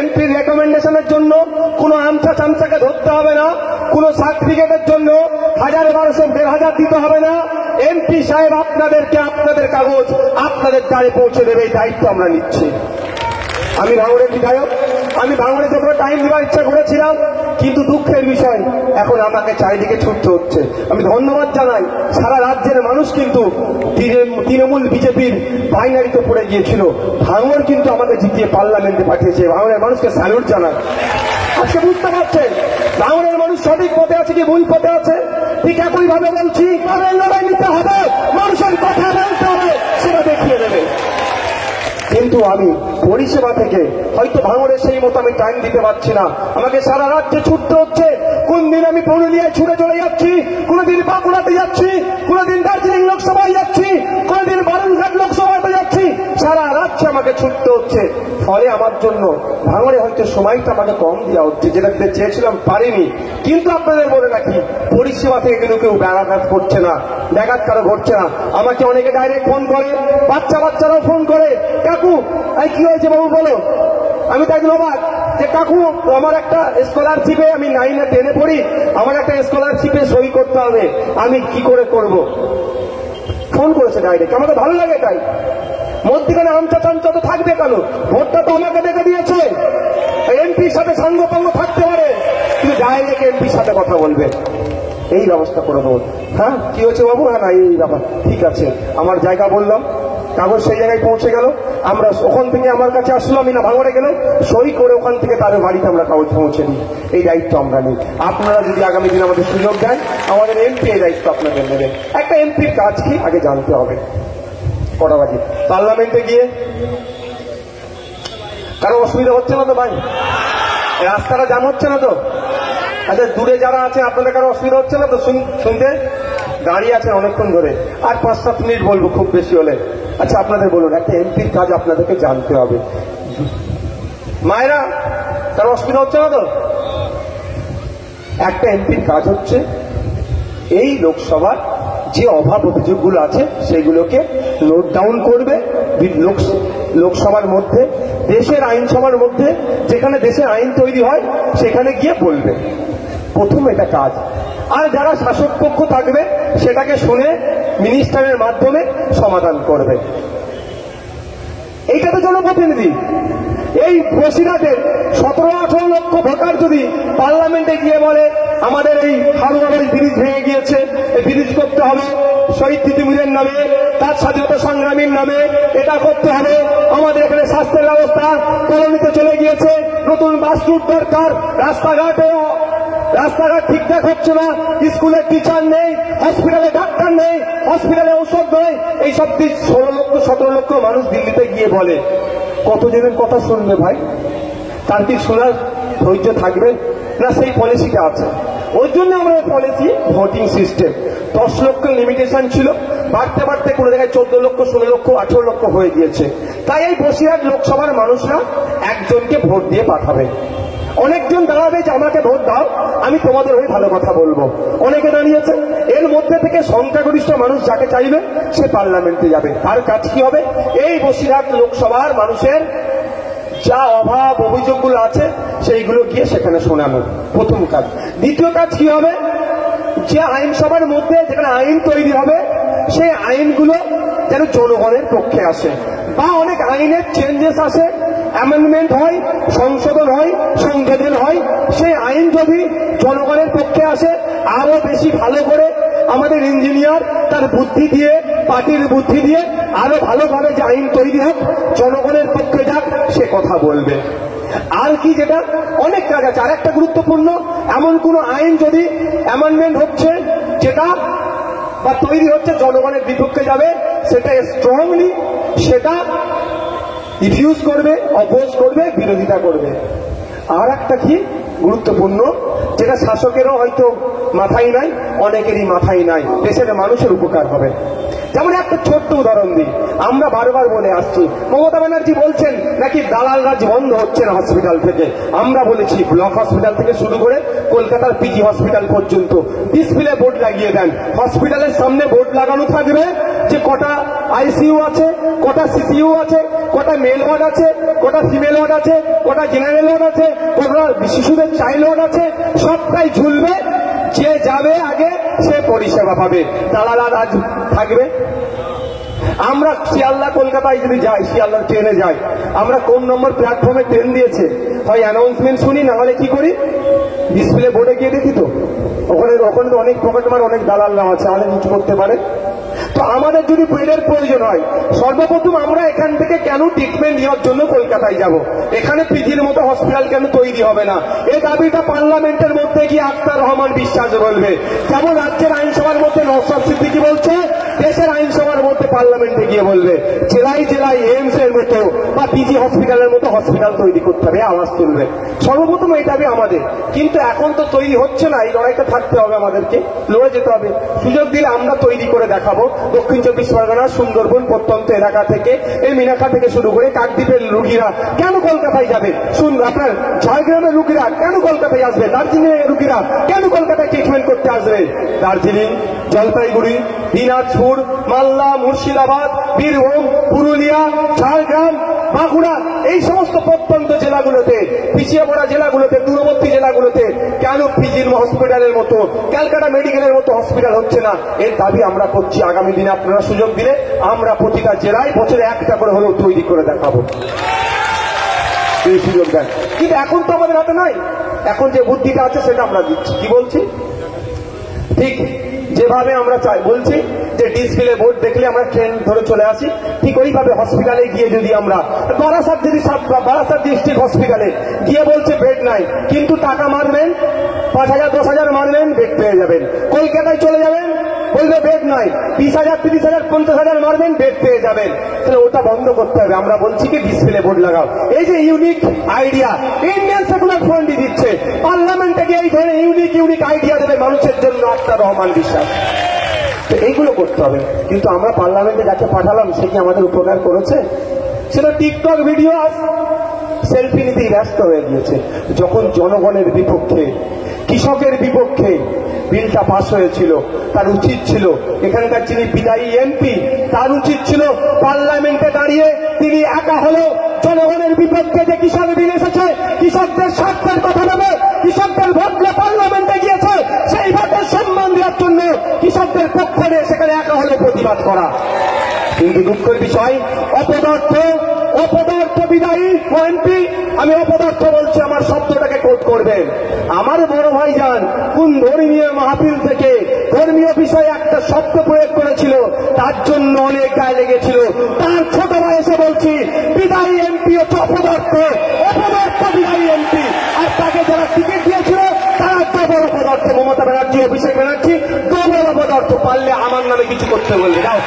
এমপির রেকমেন্ডেশনের জন্য কোনো আমচা চামচাকে ধরতে হবে না, কোনো সার্টিফিকেটের জন্য 1000, 1200, 1500 দিতে হবে না। এমপি সাহেব আপনাদেরকে আপনাদের কাগজ আপনাদের দ্বারে পৌঁছে দেবে, এই দায়িত্ব আমরা নিচ্ছি। আমি ভাঙড়ের বিধায়ক, আমি ভাঙড়ে যখন টাইম দেওয়ার ইচ্ছা করেছিলাম, কিন্তু দুঃখের বিষয় এখন আমাকে চারিদিকে ছুটতে হচ্ছে। আমি ধন্যবাদ জানাই, সারা রাজ্যের মানুষ কিন্তু তৃণমূল বিজেপির বাইনারিতে পড়ে গিয়েছিল, ভাঙড় কিন্তু আমাকে জিতিয়ে পার্লামেন্টে পাঠিয়েছে। ভাঙড়ের মানুষকে স্যালুট জানাই। আজকে বুঝতে পারছেন ভাঙড়ের মানুষ সঠিক পথে আছে কি ভুল পথে আছে? ঠিক একই ভাবে বলছি, লড়াই নিতে হবে, মানুষের কথা বলতে হবে, সেটা দেখিয়ে দেবে। কিন্তু আমি পরিষেবা থেকে হয়তো ভাঙড়ে সেই মতো আমি টাইম দিতে পারছি না, আমাকে সারা রাজ্যে ছুটতে হচ্ছে। কোন দিন আমি পুরুলিয়ায় ছুটে চলে যাচ্ছি, কোনদিন বাঁকুড়াতে যাচ্ছি, কোনদিন দার্জিলিং লোকসভায় যাচ্ছি, কোনদিন বারুইঘাট লোকসভাতে যাচ্ছি, সারা রাজ্যে আমাকে ছুটতে হচ্ছে। ফলে আমার জন্য ভাঙড়ে হয়তো সময়টা আমাকে কম দেওয়া হচ্ছে, যেটা দিতে চেয়েছিলাম পারিনি। কিন্তু আপনাদের বলে রাখি, পরিষেবা থেকে কিন্তু কেউ ব্যাঘাত করছে না, ব্যাঘাত কারো ঘটছে না। আমাকে অনেকে ডাইরেক্ট ফোন করে, বাচ্চারাও ফোন করে, কাকু এই কি হয়েছে বাবু বলো। আমি তাই অবাক যে কাকু আমার একটা স্কলারশিপে, আমি 9 আর 10 পড়ি, আমার একটা স্কলারশিপে সই করতে হবে, আমি কি করে করব? ফোন করেছে ডাইরেক্ট, আমাকে ভালো লাগে। তাই মধ্যখানে আমচা চামচা তো থাকবে কেন? ভোটটা তো আমাকে দেখে দিয়েছে, এমপির সাথে সাঙ্গপাঙ্গ থাকতে পারে, কিন্তু ডাইরেক্ট এমপির সাথে কথা বলবে, এই ব্যবস্থা করে দেবো। হ্যাঁ, কি হচ্ছে বাবু? হ্যাঁ, না এই ব্যাপার, ঠিক আছে। আমার জায়গা বললাম, কাগজ সেই জায়গায় পৌঁছে গেল, আমরা ওখান থেকে আমার কাছে আসলো, আমি না ভাঙড়ে গেলাম, সই করে ওখান থেকে তার বাড়িতে আমরা কাগজ পৌঁছে দিই। এই দায়িত্ব আমরা নিই। আপনারা যদি আগামী দিন আমাদের সুযোগ দেন, আমাদের এমপি এই দায়িত্ব আপনাদের নেবেন। একটা এমপির কাজ কি আগে জানতে হবে। কটা বাজে? পার্লামেন্টে গিয়ে কারো অসুবিধা হচ্ছে না তো ভাই? রাস্তাটা জাম হচ্ছে না তো? আচ্ছা, দূরে যারা আছে আপনাদের কারো অসুবিধা হচ্ছে না তো শুনতে? দাঁড়িয়ে আছেন অনেকক্ষণ ধরে, আর 5-7 মিনিট বলবো খুব বেশি হলে। আচ্ছা, আপনাদের বলুন, একটা এমপির কাজ আপনাদেরকে জানতে হবে। মায়েরা, কারো অসুবিধা হচ্ছে না তো? একটা এমপির কাজ হচ্ছে এই লোকসভার যে অভাব অভিযোগগুলো আছে সেগুলোকে নোট ডাউন করবে, লোকসভার মধ্যে, দেশের আইনসভার মধ্যে, যেখানে দেশের আইন তৈরি হয় সেখানে গিয়ে বলবে। প্রথম এটা কাজ। আর যারা শাসক পক্ষ থাকবে সেটাকে শুনে মিনিস্টারের মাধ্যমে সমাধান করবে। এইটা তো জনপ্রতিনিধি। এই বসিরহাটের 17-18 লক্ষ ভোটার যদি পার্লামেন্টে গিয়ে বলে আমাদের এই হারুয়াবাড়ি ব্রিজ ভেঙে গিয়েছে, এই ব্রিজ করতে হবে শহীদ তিতুমিরের নামে, তার স্বাধীনতা সংগ্রামীর নামে, এটা করতে হবে, আমাদের এখানে স্বাস্থ্যের ব্যবস্থা কলোনিতে চলে গিয়েছে, নতুন বাস রুট দরকার, রাস্তাঘাট ঠিকঠাক হচ্ছে না, স্কুলের টিচার নেই, হসপিটালে ডাক্তার নেই, হসপিটালে ঔষধ নেই, এইসব 16-17 লক্ষ মানুষ দিল্লিতে গিয়ে বলে, কতজনের কথা শুনবে ভাই? তার কি শোনার ধৈর্য থাকবে না? সেই পলিসিটা আছে। ওই জন্য আমরা পলিসি ভোটিং সিস্টেম 10 লক্ষ লিমিটেশন ছিল, বাড়তে বাড়তে কোনো জায়গায় 14 লক্ষ, 16 লক্ষ, 18 লক্ষ হয়ে গিয়েছে। তাই এই বসিরহাট লোকসভার মানুষরা একজনকে ভোট দিয়ে পাঠাবে। অনেকজন দাঁড়াবে যে আমাকে ভোট দাও, আমি তোমাদের হয়ে ভালো কথা বলবো, অনেকে দাঁড়িয়েছে। এর মধ্যে থেকে সংখ্যাগরিষ্ঠ মানুষ যাকে চাইবে সে পার্লামেন্টে যাবে। তার কাজ কি হবে? এই বসিরহাট লোকসভার মানুষের যা অভাব অভিযোগগুলো আছে সেইগুলো গিয়ে সেখানে শোনানো, প্রথম কাজ। দ্বিতীয় কাজ কি হবে? যে আইনসভার মধ্যে যেখানে আইন তৈরি হবে সেই আইনগুলো যেন জনগণের পক্ষে আসে, বা অনেক আইনের চেঞ্জেস আসে, অ্যামেন্ডমেন্ট হয়, সংশোধন হয়, সংযোজন হয়, সেই আইন যদি জনগণের পক্ষে আসে, আরো বেশি ভালো করে আমাদের ইঞ্জিনিয়ার তার বুদ্ধি দিয়ে, পার্টির বুদ্ধি দিয়ে আরো ভালোভাবে যে আইন তৈরি হোক, জনগণের পক্ষে যাক, সে কথা বলবে। আর কি, যেটা অনেক কাজ আছে। আর একটা গুরুত্বপূর্ণ, এমন কোন আইন যদি অ্যামেন্ডমেন্ট হচ্ছে যেটা বা তৈরি হচ্ছে জনগণের বিপক্ষে যাবে, সেটা স্ট্রংলি সেটা রিফিউজ করবে, অপোজ করবে, বিরোধিতা করবে। আর একটা কি গুরুত্বপূর্ণ, যেটা শাসকেরও হয়তো মাথায় নাই, অনেকেরই মাথায় নাই, দেশের মানুষের উপকার হবে। যেমন একটা ছোট্ট উদাহরণ দিই, আমরা বারবার বলে আসছি, মমতা ব্যানার্জি বলছেন নাকি দালাল রাজ বন্ধ হচ্ছে না হসপিটাল থেকে। আমরা বলেছি ব্লক হসপিটাল থেকে শুরু করে কলকাতার পিজি হসপিটাল পর্যন্ত ডিসপ্লে বোর্ড লাগিয়ে দেন। হসপিটালের সামনে বোর্ড লাগানো থাকবে যে কটা আইসিইউ আছে, কটা সিসিইউ আছে, কটা মেল ওয়ার্ড আছে, কটা ফিমেল ওয়ার্ড আছে, কটা জেনারেল ওয়ার্ড আছে, কটা শিশুদের চাইল্ড ওয়ার্ড আছে, সবটাই ঝুলবে। যে যাবে আগে সে পরিষেবা পাবে, দালাল রাজ থাকবে। আমরা শিয়ালদা কলকাতায় যদি যাই, শিয়ালদার ট্রেনে যাই, আমরা কোন নম্বর প্ল্যাটফর্মে ট্রেন দিয়েছে হয় অ্যানাউন্সমেন্ট শুনি, না হলে কি করি ডিসপ্লে বোর্ডে গিয়ে দেখি। তো ওখানে তো অনেক পকেটমার, অনেক দালালরা আছে, অনেক কিছু করতে পারে। তো আমাদের যদি বেডের প্রয়োজন হয়, সর্বপ্রথম আমরা এখান থেকে কেন ট্রিটমেন্ট নেওয়ার জন্য কলকাতায় যাব? এখানে পিজির মতো হসপিটাল কেন তৈরি হবে না? এই দাবিটা পার্লামেন্টের মধ্যে গিয়ে আখতার রহমান বিশ্বাস বলবে। যেমন রাজ্যের আইনসভার মধ্যে নওশাদ সিদ্দিকী বলছে, দেশের আইনসভার মধ্যে পার্লামেন্টে গিয়ে বলবে। জেলায় জেলায় এইমস এর মতো বা পিজি হসপিটালের মতো হসপিটাল তৈরি করতে হবে, আওয়াজ তুলবে। সর্বপ্রথম এই দাবি আমাদের, কিন্তু এখন তো তৈরি হচ্ছে না। এই লড়াইটা থাকতে হবে, আমাদেরকে লড়ে যেতে হবে। সুযোগ দিলে আমরা তৈরি করে দেখাবো। দক্ষিণ 24 পরগনার সুন্দরবন প্রত্যন্ত এলাকা থেকে, এই মিনাখা থেকে শুরু করে কাকদ্বীপের রুগীরা কেন কলকাতায় যাবে? আপনার ঝাড়গ্রামের রুগীরা কেন কলকাতায় আসবে? দার্জিলিং এর রুগীরা কেন কলকাতায় ট্রিটমেন্ট করতে আসবে? দার্জিলিং, জলপাইগুড়ি, দিনাজপুর, মালদা, মুর্শিদাবাদ, বীরভূম, পুরুলিয়া, ঝাড়গ্রাম, বাঁকুড়া, এই সমস্ত প্রত্যন্ত জেলাগুলোতে, পিছিয়ে পড়া জেলাগুলোতে, দূরবর্তী জেলাগুলোতে কেন পিজির হসপিটালের মতো, ক্যালকাটা মেডিকেলের মতো হসপিটাল হচ্ছে না? এর দাবি আমরা করছি। আগামী দিনে আপনারা সুযোগ দিলে আমরা প্রতিটা জেলায় বছরে একটা করে হলেও তৈরি করে দেখাবো। তিনি সুযোগ দেন। কিন্তু এখন তো আমাদের হাতে নাই, এখন যে বুদ্ধিটা আছে সেটা আমরা দিচ্ছি। কি বলছি? ঠিক যেভাবে আমরা চাই বলছি যে ডিসপ্লে বোর্ড দেখলে আমরা ট্রেন ধরে চলে আসি, ঠিক ওইভাবে হসপিটালে গিয়ে যদি আমরা বারাসাত ডিস্ট্রিক্ট হসপিটালে গিয়ে বলছে বেড নাই, কিন্তু টাকা মারবেন 5,000 10,000 মারবেন বেড পেয়ে যাবেন। কলকাতায় চলে যাবেন, বলবে বেড নাই, 20,000 30,000 50,000 মারবেন বেড পেয়ে যাবেন। তাহলে ওটা বন্ধ করতে হবে। আমরা বলছি কি ডিসপ্লে বোর্ড লাগাও। এই যে ইউনিক আইডিয়া ইন্ডিয়ান সেকুলার ফ্রন্টই দিচ্ছে, পার্লামেন্টে গিয়ে এই ধরনের ইউনিক আইডিয়া দেবে মানুষের জন্য। আক্তার রহমান বিশ্বাস, তো এইগুলো করতে হবে। কিন্তু আমরা পার্লামেন্টে যাকে পাঠালাম সে কি আমাদের উপকার করেছে? সেটা টিকটক ভিডিও সেলফি নিতেই ব্যস্ত হয়ে গিয়েছে। যখন জনগণের বিপক্ষে, কৃষকের বিপক্ষে বিলটা পাস হয়েছিল, তার উচিত ছিল এখানকার যিনি বিদায়ী এমপি তার উচিত ছিল পার্লামেন্টে দাঁড়িয়ে তিনি একা হলেও জনগণের বিপক্ষে যে কৃষক বিল এসেছে, কৃষকদের স্বার্থের কথা ভেবে কৃষকদের ভোটে পার্লামেন্টে গিয়েছে, সেই ভোটের সম্মান দেওয়ার জন্য কৃষকদের পক্ষ নিয়ে সেখানে একা হলে প্রতিবাদ করা। কিন্তু দুঃখের বিষয় অপদার্থ বিদায়ী এমপি, আমি অপদার্থ বলছি, আমার শব্দটাকে কোট করবেন। আমার বড় ভাই যান কোন ধর্মীয় মাহফিল থেকে ধর্মীয় বিষয়ে একটা শব্দ প্রয়োগ করেছিল, তার জন্য অনেক গায়ে লেগেছিল। তার ছোট ভাই এসে বলছি বিদায়ী এমপি হচ্ছে অপদার্থ বিদায়ী এমপি, আর তাকে যারা টিকিট দিয়েছিল তারা ডবল অপদার্থ। মমতা ব্যানার্জি, অভিষেক ব্যানার্জি ডবল অপদার্থ। পারলে আমার নামে কিছু করতে বলবে যাও।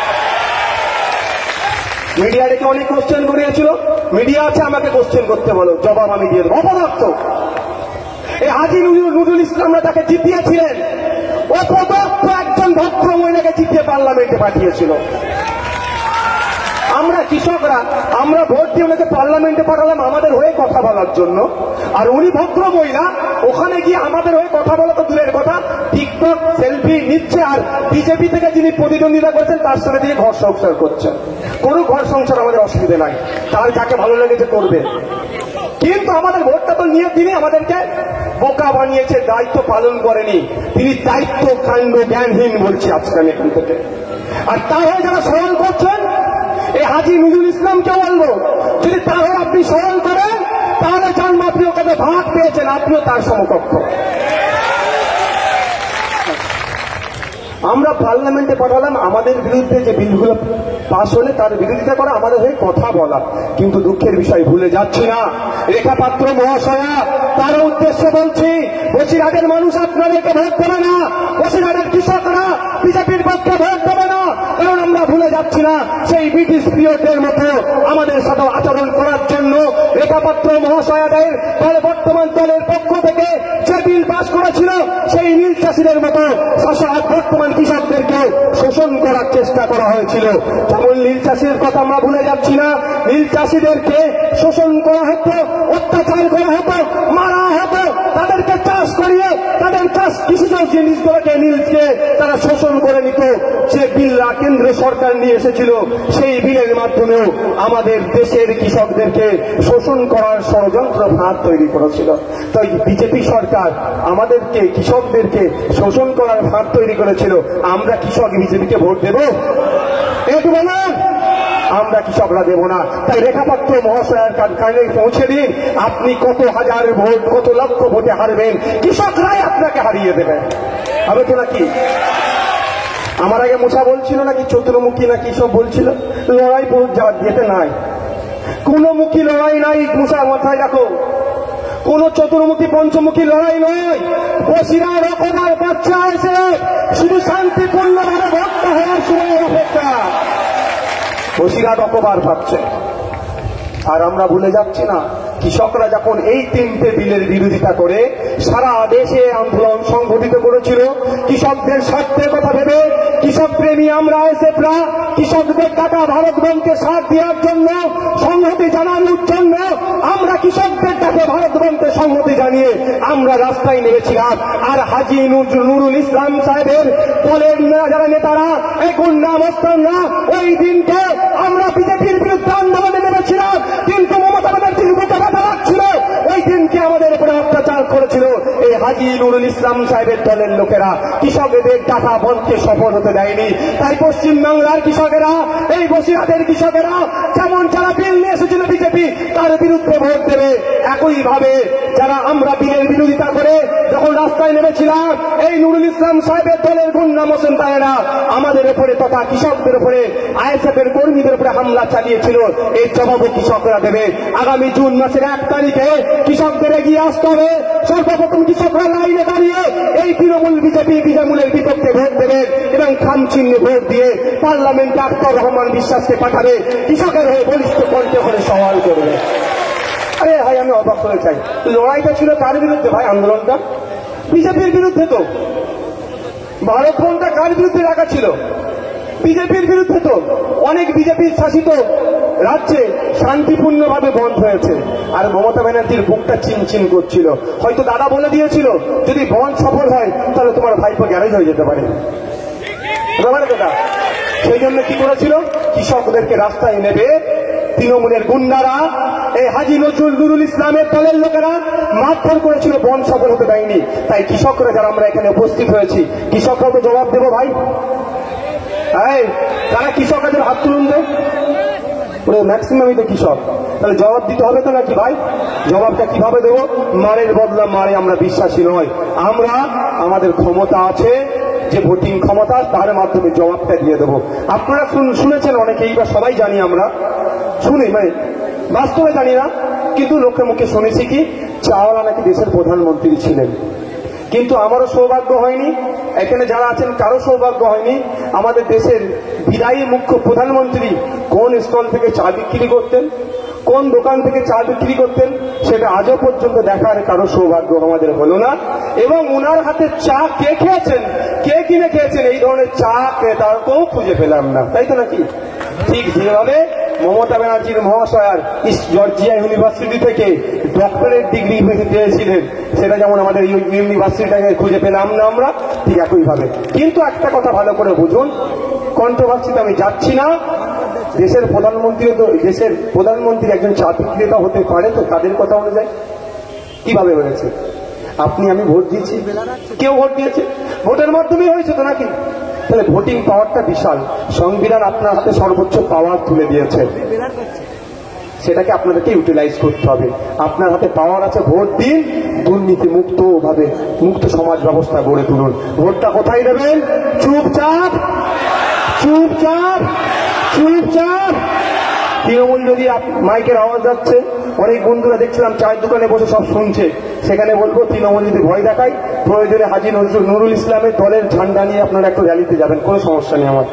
মিডিয়া রেখে অনেক কোশ্চেন করিয়েছিল, মিডিয়া আছে আমাকে কোশ্চেন করতে বলো, জবাব আমি দিয়ে দেবো। অপদার্থ এই হাজি নুরুল ইসলামরা তাকে জিতিয়েছিলেন, অপদার্থ একজন ভদ্র মহিলাকে জিতিয়ে পার্লামেন্টে পাঠিয়েছিল। আমরা কৃষকরা আমরা ভোট দিয়ে ওনাকে পার্লামেন্টে পাঠালাম আমাদের হয়ে কথা বলার জন্য, আর উনি ভদ্র মহিলা ওখানে গিয়ে আমাদের হয়ে কথা বলা তো দূরের কথা, টিকটক সেলফি নিচ্ছে। আর বিজেপি থেকে যিনি প্রতিদ্বন্দ্বিতা করছেন তার সাথে দিয়ে ঘর সংসার করছেন। কোনো ঘর সংসার আমাদের অসুবিধা নাই, তার যাকে ভালো লেগেছে করবে। কিন্তু আমাদের ভোটটা তো নিয়ে তিনি আমাদেরকে বোকা বানিয়েছে, দায়িত্ব পালন করেনি। তিনি দায়িত্ব কাণ্ড জ্ঞানহীন বলছি আজকে আমি এখান থেকে। আর তার হয়ে যারা সওয়াল করছেন এই হাজি নুরুল ইসলামকে বলবো, যদি তার হয়ে আপনি সওয়াল করেন তাহলে জানবো আপনি ওখানে ভাগ পেয়েছেন, আপনিও তার সমকক্ষ। আমরা পার্লামেন্টে পাঠালাম আমাদের বিরুদ্ধে যে বিলগুলো পাশ হলে তার বিরোধিতা করা, আমাদের হয়ে কথা বলা। কিন্তু দুঃখের বিষয় ভুলে যাচ্ছি না রেখা পাত্র মহাশয়া, তার উদ্দেশ্যে বলছি বসিরহাটের মানুষ আপনাদেরকে ভোট দেবে না, বসিরহাটের কৃষকরা বিজেপির পক্ষে ভোট দেবে না, কারণ আমরা ভুলে যাচ্ছি না সেই ব্রিটিশ পিরিয়ডের মতো আমাদের সাথে আচরণ করার জন্য রেখা পাত্র মহাশয়াদের বর্তমান দলের পক্ষ থেকে যে বিল পাশ করেছিল সেই নীল চাষিদের মতো বর্তমান কৃষকদেরকে শোষণ করার চেষ্টা করা হয়েছিল। যেমন নীল চাষির কথা আমরা ভুলে যাচ্ছি না, নীল চাষিদেরকে শোষণ করা হতো, অত্যাচার করা হতো, মারা হতো, তাদেরকে চাষ করিয়ে তাদের চাষ কৃষিজ জিনিসগুলোকে নীলকে তারা শোষণ করে নিত। যে বিল কেন্দ্র সরকার নিয়ে এসেছিল সেই বিলের মাধ্যমেও আমাদের দেশের কৃষকদেরকে শোষণ করার ষড়যন্ত্র ফাঁদ তৈরি করেছিল। তাই বিজেপি সরকার আমাদেরকে কৃষকদেরকে শোষণ করার ফাঁদ তৈরি করেছিল। আমরা কৃষক বিজেপিকে ভোট দেব? একটু বলুন, আমরা কৃষকরা দেব না। তাই রেখাপাত্র মহাশয়ের কানে পৌঁছে দিন, আপনি কত হাজার ভোট কত লক্ষ ভোটে হারবেন, কৃষকরাই আপনাকে হারিয়ে দেবে। হবে তো নাকি? আমার আগে মুসা বলছিল নাকি চতুর্মুখী নাকি সব বলছিল, লড়াই যেতে নাই, কোন মুখী লড়াই নাই। মুসা মাথায় রাখো, কোন চতুর্মুখী পঞ্চমুখী লড়াই নয়। বসিরহাট রকমার বাচ্চা এসে শুধু শান্তিপূর্ণভাবে ভোটটা হওয়ার সময় অপেক্ষা। বসিরহাট অপবার পাচ্ছে। আর আমরা ভুলে যাচ্ছি না কৃষকরা যখন এই তিনটে বিলের বিরোধিতা করে সারা দেশে আন্দোলন সংগঠিত করেছিল কৃষকদের স্বার্থের কথা ভেবে, কৃষক প্রেমী আমরা এসএফরা কৃষকদের টাকা ভারত ব্যাংকে সাথ দেওয়ার জন্য, সংহতি জানানোর জন্য আমরা কৃষকদের টাকা ভারত ব্যাংকে সংহতি জানিয়ে আমরা রাস্তায় নেমেছিলাম। আর হাজি নুরুল ইসলাম সাহেবের দলের যারা নেতারা এই গুন্ডা মস্তানরা ওই দিনকে আমরা বিজেপির বিরুদ্ধে আন্দোলনে নেমেছিলাম, কিন্তু মমতা ব্যানার্জির বুকে ব্যথা লাগছিল। ওই দিনকে আমাদের উপরে অত্যাচার করেছিল এই হাজি নুরুল ইসলাম সাহেবের দলের লোকেরা, কৃষকদের টাকা বন্ধকে সফল হতে দেয়নি। তাই পশ্চিমবাংলার কৃষকেরা, এই বসিরহাটের কৃষকেরা যেমন যারা বিল নিয়ে এসেছিল বিজেপি, তার তার বিরুদ্ধে ভোট দেবে। একইভাবে যারা আমরা বিলের বিরোধিতা করে যখন রাস্তায় নেমেছিলাম, এই নুরুল ইসলাম সাহেবের দলের গুন্ডা মোসেন্তায়েরা আমাদের উপরে তথা কৃষকদের উপরে আইএসএফ এর কর্মীদের উপরে হামলা চালিয়েছিল, এই জবাবও কৃষকরা দেবে। আগামী জুন মাসের 1 তারিখে কৃষকদের এগিয়ে আসতে হবে। সর্বপ্রথম কৃষকরা লাইনে দাঁড়িয়ে এই তৃণমূল বিজেপি তৃণমূলের বিপক্ষে ভোট দেবে এবং খাম চিহ্নে ভোট দিয়ে পার্লামেন্টে আখতার রহমান বিশ্বাসকে পাঠাবে, কৃষকের হয়ে বলিষ্ঠ কণ্ঠে করে সওয়াল করবে। আরে ভাই, আমি অবাক হয়ে চাই, লড়াইটা ছিল কার বিরুদ্ধে ভাই? আন্দোলনটা বিজেপির বিরুদ্ধে। তো ভারত বন্ধটা কার বিরুদ্ধে রাখা ছিল? বিজেপির বিরুদ্ধে। তো অনেক বিজেপির শাসিত রাজ্যে শান্তিপূর্ণভাবে বন্ধ হয়েছে, আর মমতা ব্যানার্জির বুকটা চিনচিন করছিল। হয়তো দাদা বলে দিয়েছিল যদি বন্ধ সফল হয় তাহলে তোমার ভাইপো গ্যারেজ হয়ে যেতে পারে। দাদা সেই জন্য কি করেছিল? কৃষকদেরকে রাস্তায় নেবে তৃণমূলের গুন্ডারা, এই হাজী নজরুল নুরুল ইসলামের দলের লোকেরা মারধর করেছিল, বন্ধ সফল হতে দেয়নি। তাই কৃষকরা যারা আমরা এখানে উপস্থিত হয়েছি, কৃষকরাও তো জবাব দেবো ভাই। যারা কৃষক আছে হাত তুলুন দেয়, ম্যাক্সিমামই তো কৃষক, তাহলে জবাব দিতে হবে তো নাকি ভাই? জবাবটা কিভাবে দেবো? মারের বদলা মারে আমরা বিশ্বাসী নয়। আমরা আমাদের ক্ষমতা আছে, যে ভোটিং ক্ষমতা, তার মাধ্যমে জবাবটা দিয়ে দেবো। আপনারা শুনেছেন অনেকেই, বা সবাই জানি, আমরা শুনি, মানে বাস্তবে জানি না, কিন্তু লোকের মুখে শুনেছি কি চাওয়ালা নাকি দেশের প্রধানমন্ত্রী ছিলেন। কিন্তু আমারও সৌভাগ্য হয়নি, এখানে যারা আছেন কারো সৌভাগ্য হয়নি। আমাদের দেশের বিদায়ী মুখ্য প্রধানমন্ত্রী কোন স্টল থেকে চা বিক্রি করতেন, কোন দোকান থেকে চা বিক্রি করতেন, সেটা আজও পর্যন্ত দেখার কারো সৌভাগ্য আমাদের হলো না। এবং উনার হাতে চা কে খেয়েছেন, কে কিনে খেয়েছেন, এই ধরনের চা ক্রেতাকেও খুঁজে পেলাম না, তাই তো নাকি? ঠিক যেভাবে মমতা ব্যানার্জির মহাশয়ার জর্জিয়া ইউনিভার্সিটি থেকে ডক্টরেট ডিগ্রি পেয়েছিলেন, সেটা যেমন আমাদের ইউনিভার্সিটিটাকে খুঁজে পেলাম না আমরা, ঠিক একইভাবে। কিন্তু একটা কথা ভালো করে বুঝুন, কন্ট্রোভার্সিতে আমি যাচ্ছি না। দেশের প্রধানমন্ত্রী একজন চা বিক্রেতা হতে পারে, তো তাদের কথা অনুযায়ী কিভাবে হয়েছে? আপনি আমি ভোট দিয়েছি, কেউ ভোট দিয়েছে, ভোটের মাধ্যমেই হয়েছে তো নাকি? তাহলে ভোটিং পাওয়ারটা বিশাল। সংবিধান আপনার হাতে সর্বোচ্চ পাওয়ার তুলে দিয়েছে, সেটাকে আপনাদেরকে ইউটিলাইজ করতে হবে। আপনার হাতে পাওয়ার আছে, ভোট দিন, দুর্নীতি মুক্ত সমাজ ব্যবস্থা গড়ে তুলুন। ভোটটা কোথায় দেবেন? চুপচাপ চুপচাপ চুপচাপ। তৃণমূল যদি মাইকের আওয়াজ যাচ্ছে, অনেক বন্ধুরা দেখছিলাম চায়ের দোকানে বসে সব শুনছে, সেখানে বলবো তৃণমূল যদি ভয় দেখায়, প্রয়োজনে হাজী নজরুল নুরুল ইসলামের দলের ঝান্ডা নিয়ে আপনারা একটু র্যালিতে যাবেন, কোনো সমস্যা নেই আমার।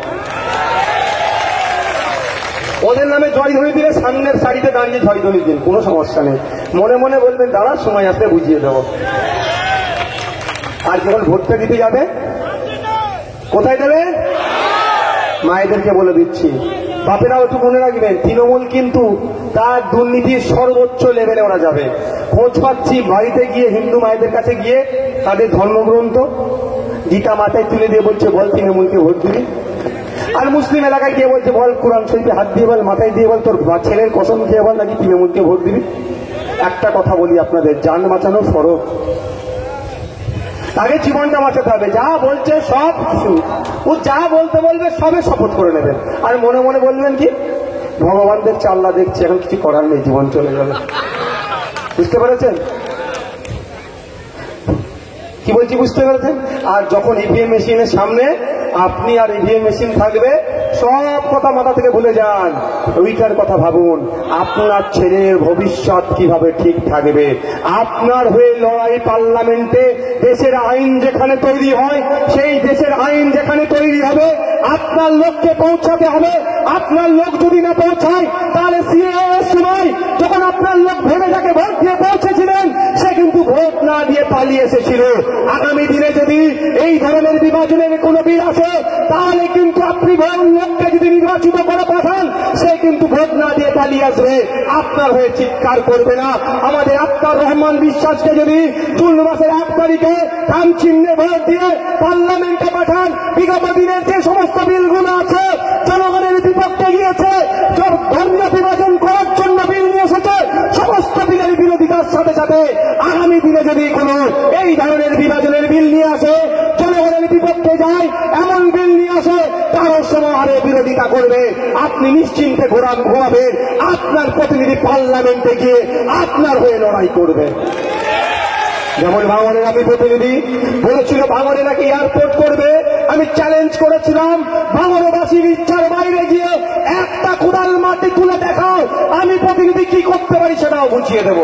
ওদের নামে জয়ধ্বনি দিলে সামনের সারিতে দাঁড়িয়ে জয়ধ্বনি দিন, কোনো সমস্যা নেই। মনে মনে বলবেন দাঁড়া, সময় আসলে বুঝিয়ে দেবো। আর যখন ভোটটা দিতে যাবে, কোথায় দেবে? মায়েদেরকে বলে দিচ্ছি, বাপেরাও একটু মনে রাখবেন, তৃণমূল কিন্তু তার দুর্নীতির সর্বোচ্চ লেভেলে ওরা যাবে। খোঁজ পাচ্ছি বাড়িতে গিয়ে, হিন্দু মায়েদের কাছে গিয়ে তাদের ধর্মগ্রন্থ গীতা মাথায় তুলে দিয়ে বলছে বল তৃণমূলকে ভোট দিবি। আর মুসলিম এলাকায় গিয়ে বলছে বল কোরআন শরীফে হাত দিয়ে বল, মাথায় দিয়ে বল, তোর ছেলের কসম খেয়ে বল নাকি তৃণমূলকে ভোট দিবি। একটা কথা বলি আপনাদের, জান বাঁচানো ফরজ। আগে জীবনটা বাঁচাতে হবে। যা বলছে সব কিছু, ও যা বলতে বলবে সবে শপথ করে নেবেন। আর মনে মনে বলবেন কি, ভগবান দেখছে, আল্লাহ দেখছে, এখন কিছু করার নেই, জীবন চলে যাবে। বুঝতে পেরেছেন কি বলছি? বুঝতে পেরেছেন? আর যখন ইভিএম মেশিনের সামনে আপনি আর ইভিএম মেশিন থাকবে, সব কথা মাথা থেকে ভুলে যান, ওইটার কথা ভাবুন। আপনার ছেলের ভবিষ্যৎ কিভাবে ঠিক থাকবে, আপনার হয়ে লড়াই পার্লামেন্টে। দেশের আইন যেখানে তৈরি হয়, সেই দেশের আইন যেখানে তৈরি হবে, আপনার লোককে পৌঁছাতে হবে। আপনার লোক যদি না পৌঁছায়, তাহলে সিএএর সময় যখন আপনার লোক ভেবে যাকে ভোট দিয়ে পৌঁছেছিলেন, সে কিন্তু ভোট না দিয়ে পালিয়ে এসেছিল। আগামী দিনে যদি এই ধরনের বিভাজনের কোনো বিল আসে, তাহলে কিন্তু আপনি লোককে যদি নির্বাচিত করে পাঠান, সে কিন্তু ভোট না দিয়ে পালিয়ে আসবে, আপনার হয়ে চিৎকার করবে না। আমাদের আখতার রহমান বিশ্বাসকে যদি জুন মাসের 1 তারিখে খাম চিহ্নে ভোট দিয়ে পার্লামেন্টে পাঠান, বিগত দিনের যে সমস্ত বিলগুলো আছে জনগণের বিপক্ষে গিয়েছে, ধর্মীয় বিভাজন করার জন্য বিল নিয়ে এসেছে, সমস্ত বিলের বিরোধিতার সাথে সাথে আগামী দিনে যদি কোনো এই ধরনের বিভাজনের বিল নিয়ে আসে, জনগণের বিপক্ষে যায় এমন বিল নিয়ে আসে, তারও সময় বিরোধী বিরোধিতা করবে, আপনি নিশ্চিন্তে ঘোরাবেন, আপনার প্রতিনিধি পার্লামেন্টে গিয়ে আপনার হয়ে লড়াই করবে। যেমন ভাঙড়ের আমি প্রতিনিধি বলেছিল ভাঙড়ে নাকি এয়ারপোর্ট করবে, আমি চ্যালেঞ্জ করেছিলাম ভাঙড়বাসীর ইচ্ছার বাইরে গিয়ে একটা কোদাল মাটি তুলে দেখাও, আমি প্রতিনিধি কি করতে পারি সেটাও বুঝিয়ে দেব।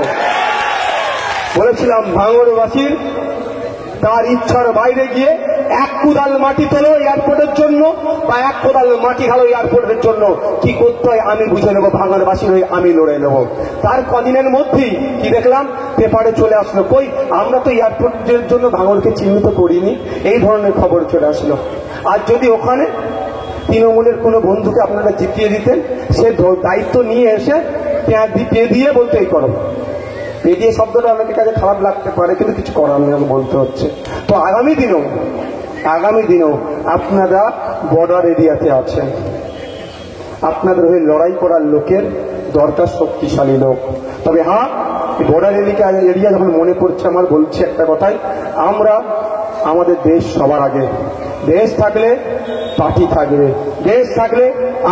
বলেছিলাম ভাঙড়বাসীর তার ইচ্ছার বাইরে গিয়ে এক কোদাল মাটি তোলো এয়ারপোর্টের জন্য, বা এক কোদাল মাটি ঢালো এয়ারপোর্টের জন্য, কি করতে হয় আমি বুঝে নেবো, ভাঙড়বাসীর হয়ে আমি লড়ে নেব। তার কদিনের মধ্যেই কি দেখলাম পেপারে চলে আসলো, কই আমরা তো এয়ারপোর্টের জন্য ভাঙড়কে চিহ্নিত করিনি, এই ধরনের খবর চলে আসলো। আর যদি ওখানে তৃণমূলের কোনো বন্ধুকে আপনারা জিতিয়ে দিতেন, সে দায়িত্ব নিয়ে এসে পেয়ে দিয়ে বলতে এই করো, পেডিয়ে শব্দটা অনেকের কাছে খারাপ লাগতে পারে, কিন্তু কিছু করার নেই, বলতে হচ্ছে। তো আগামী দিনেও আপনারা বর্ডার এরিয়াতে আছেন, আপনাদের হয়ে লড়াই করার লোকের দরকার শক্তিশালী লোক। তবে হ্যাঁ, বর্ডার এরিয়া যখন মনে পড়ছে আমার, বলছি একটা কথাই, আমরা আমাদের দেশ সবার আগে, দেশ থাকলে পার্টি থাকবে, দেশ থাকলে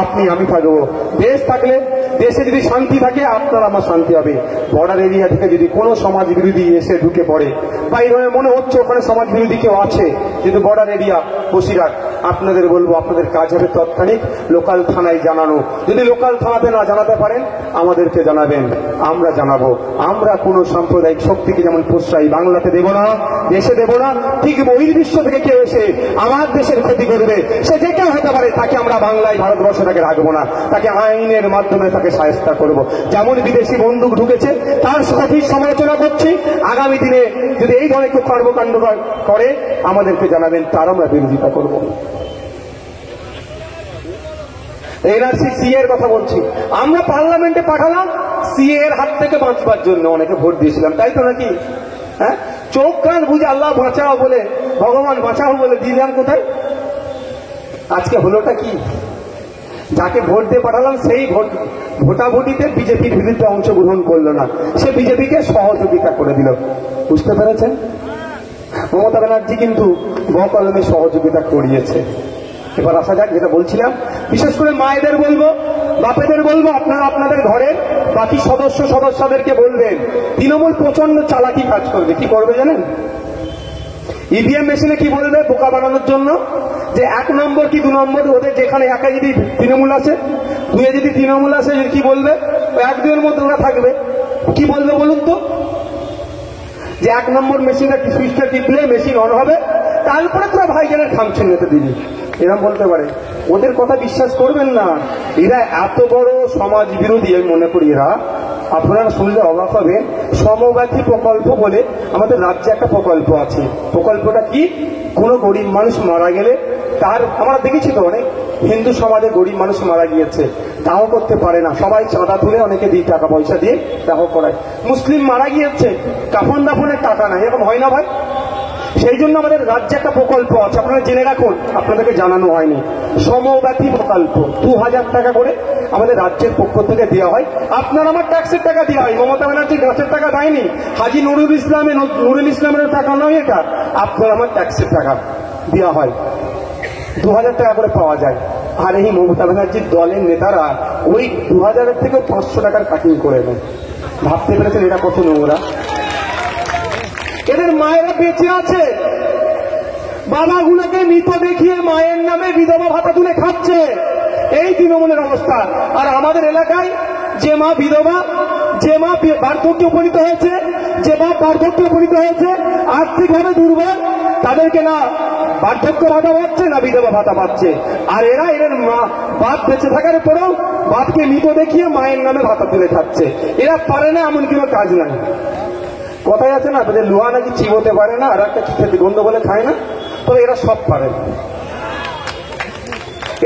আপনি আমি থাকবো, দেশ থাকলে দেশে যদি শান্তি থাকে আপনার আমার শান্তি হবে। বর্ডার এরিয়া থেকে যদি কোনো সমাজ বিরোধী এসে ঢুকে পড়ে, বা এইভাবে মনে হচ্ছে ওখানে সমাজ বিরোধী কেউ আছে, কিন্তু বর্ডার এরিয়া বসিরহাট, আপনাদের বলবো আপনাদের কাজ হবে তৎক্ষণিক লোকাল থানায় জানানো। যদি লোকাল থানাতে না জানাতে পারেন আমাদেরকে জানাবেন, আমরা জানাবো। আমরা কোনো সাম্প্রদায়িক শক্তিকে যেমন প্রশ্রয় বাংলাতে দেব না, দেশে দেব না, ঠিক বহির্বিশ্ব থেকে কেউ এসে আমার দেশের ক্ষতি করবে, সে যে কেউ হতে পারে, তাকে আমরা বাংলায় ভারতবর্ষে তাকে রাখবো না, তাকে আইনের মাধ্যমে তাকে শায়েস্তা করব। যেমন বিদেশি বন্দুক ঢুকেছে তার সঠিক সমালোচনা করছি, আগামী দিনে যদি এই ধরনের কেউ কর্মকাণ্ড করে আমাদেরকে জানাবেন, তার আমরা বিরোধিতা করব। এনআরসি সিএ এর কথা বলছি, আমরা পার্লামেন্টে পাঠালাম সিএ এর হাত থেকে বাঁচবার জন্য, অনেকে ভোট দিয়েছিলাম, তাই তো নাকি? হ্যাঁ, চোখ কান বুঝে আল্লাহ বাঁচাও বলে, ভগবান বাঁচাও বলে দিলাম কোথায়? আজকে হলোটা কি? যাকে ভোট দিয়ে পাঠালাম সেই ভোটাভুটিতে বিজেপির বিরুদ্ধে অংশগ্রহণ করলো না, সে বিজেপিকে সহযোগিতা করে দিল। বুঝতে পেরেছেন? মমতা ব্যানার্জি কিন্তু বকলমে সহযোগিতা করিয়েছে। এবার আসা যাক, যেটা বলছিলাম, বিশেষ করে মায়েদের বলবো, বাপেদের বলবো, আপনারা আপনাদের ঘরের বাকি সদস্যদেরকে বলবেন, তৃণমূল প্রচন্ড চালাকি কাজ করবে। কি করবে জানেন? ইভিএম মেশিনে কি বলবে বোকা বানানোর জন্য, যে 1 নম্বর কি 2 নম্বর, ওদের যেখানে একা যদি তৃণমূল আছে, 2 যদি তৃণমূল আছে, কি বলবে? 1-2 মধ্যে ওরা থাকবে। কি বলবে বলুন তো? যে 1 নম্বর মেশিনটা সুইচটা টিপলে মেশিন অন হবে, তারপরে তোরা ভাইজানের খামছে নিতে দিবি, এরকম বলতে পারে। ওদের কথা বিশ্বাস করবেন না, এরা এত বড় সমাজ বিরোধী। আমি মনে করি এরা, আপনারা শুনলে অবাক হবে, সমব্যথী প্রকল্প বলে আমাদের রাজ্যে একটা প্রকল্প আছে। প্রকল্পটা কি? কোনো গরিব মানুষ মারা গেলে তার, আমরা দেখেছি তো অনেক হিন্দু সমাজে গরিব মানুষ মারা গিয়েছে, দাহ করতে পারে না, সবাই চাঁদা তুলে অনেকে দিয়ে টাকা পয়সা দিয়ে দাহ করায়। মুসলিম মারা গিয়েছে, কাফন দাফনের টাকা নাই, এরকম হয় না ভাই? সেই জন্য আমাদের রাজ্যে একটা প্রকল্প আছে, আপনারা জেনে রাখুন, আপনাদেরকে জানানো হয়নি। সমব্যথী প্রকল্প 2000 টাকা করে আমাদের রাজ্যের পক্ষ থেকে দেওয়া হয়। আপনার আমার ট্যাক্সের টাকা দেওয়া হয়, মমতা ব্যানার্জি গাছের টাকা দেয়নি, হাজি নুরুল ইসলামের টাকা নয় এটা, আপনার আমার ট্যাক্সের টাকা দেওয়া হয়। 2000 টাকা করে পাওয়া যায়। আর এই মমতা ব্যানার্জির দলের নেতারা ওই 2000-এর থেকে 500 টাকার কাটিং করে নেয়। ভাবতে পেরেছেন এরা কত নোংরা? এদের মায়েরা বেঁচে আছে, বাবাগুলোকে মৃত দেখিয়ে মায়ের নামে বিধবা ভাতা তুলে খাচ্ছে, এই তৃণমূলের অবস্থা। আর আমাদের এলাকায় যে মা বিধবা, যে মা বার্ধক্যে উপনীত হয়েছে, যে বাপ বার্ধক্যে উপনীত হয়েছে, আর্থিকভাবে দুর্বল, তাদেরকে না বার্ধক্য ভাতা পাচ্ছে না বিধবা ভাতা পাচ্ছে। আর এদের মা বাপ বেঁচে থাকার পরেও বাপকে মৃত দেখিয়ে মায়ের নামে ভাতা তুলে খাচ্ছে। এরা পারে না এমন কোনো কাজ নাই। কথাই আছে না, তাদের লোহা নাকি চিবোতে পারে না, আর একটা খেতে গন্ধ বলে খায় না, তবে এরা সব পারে।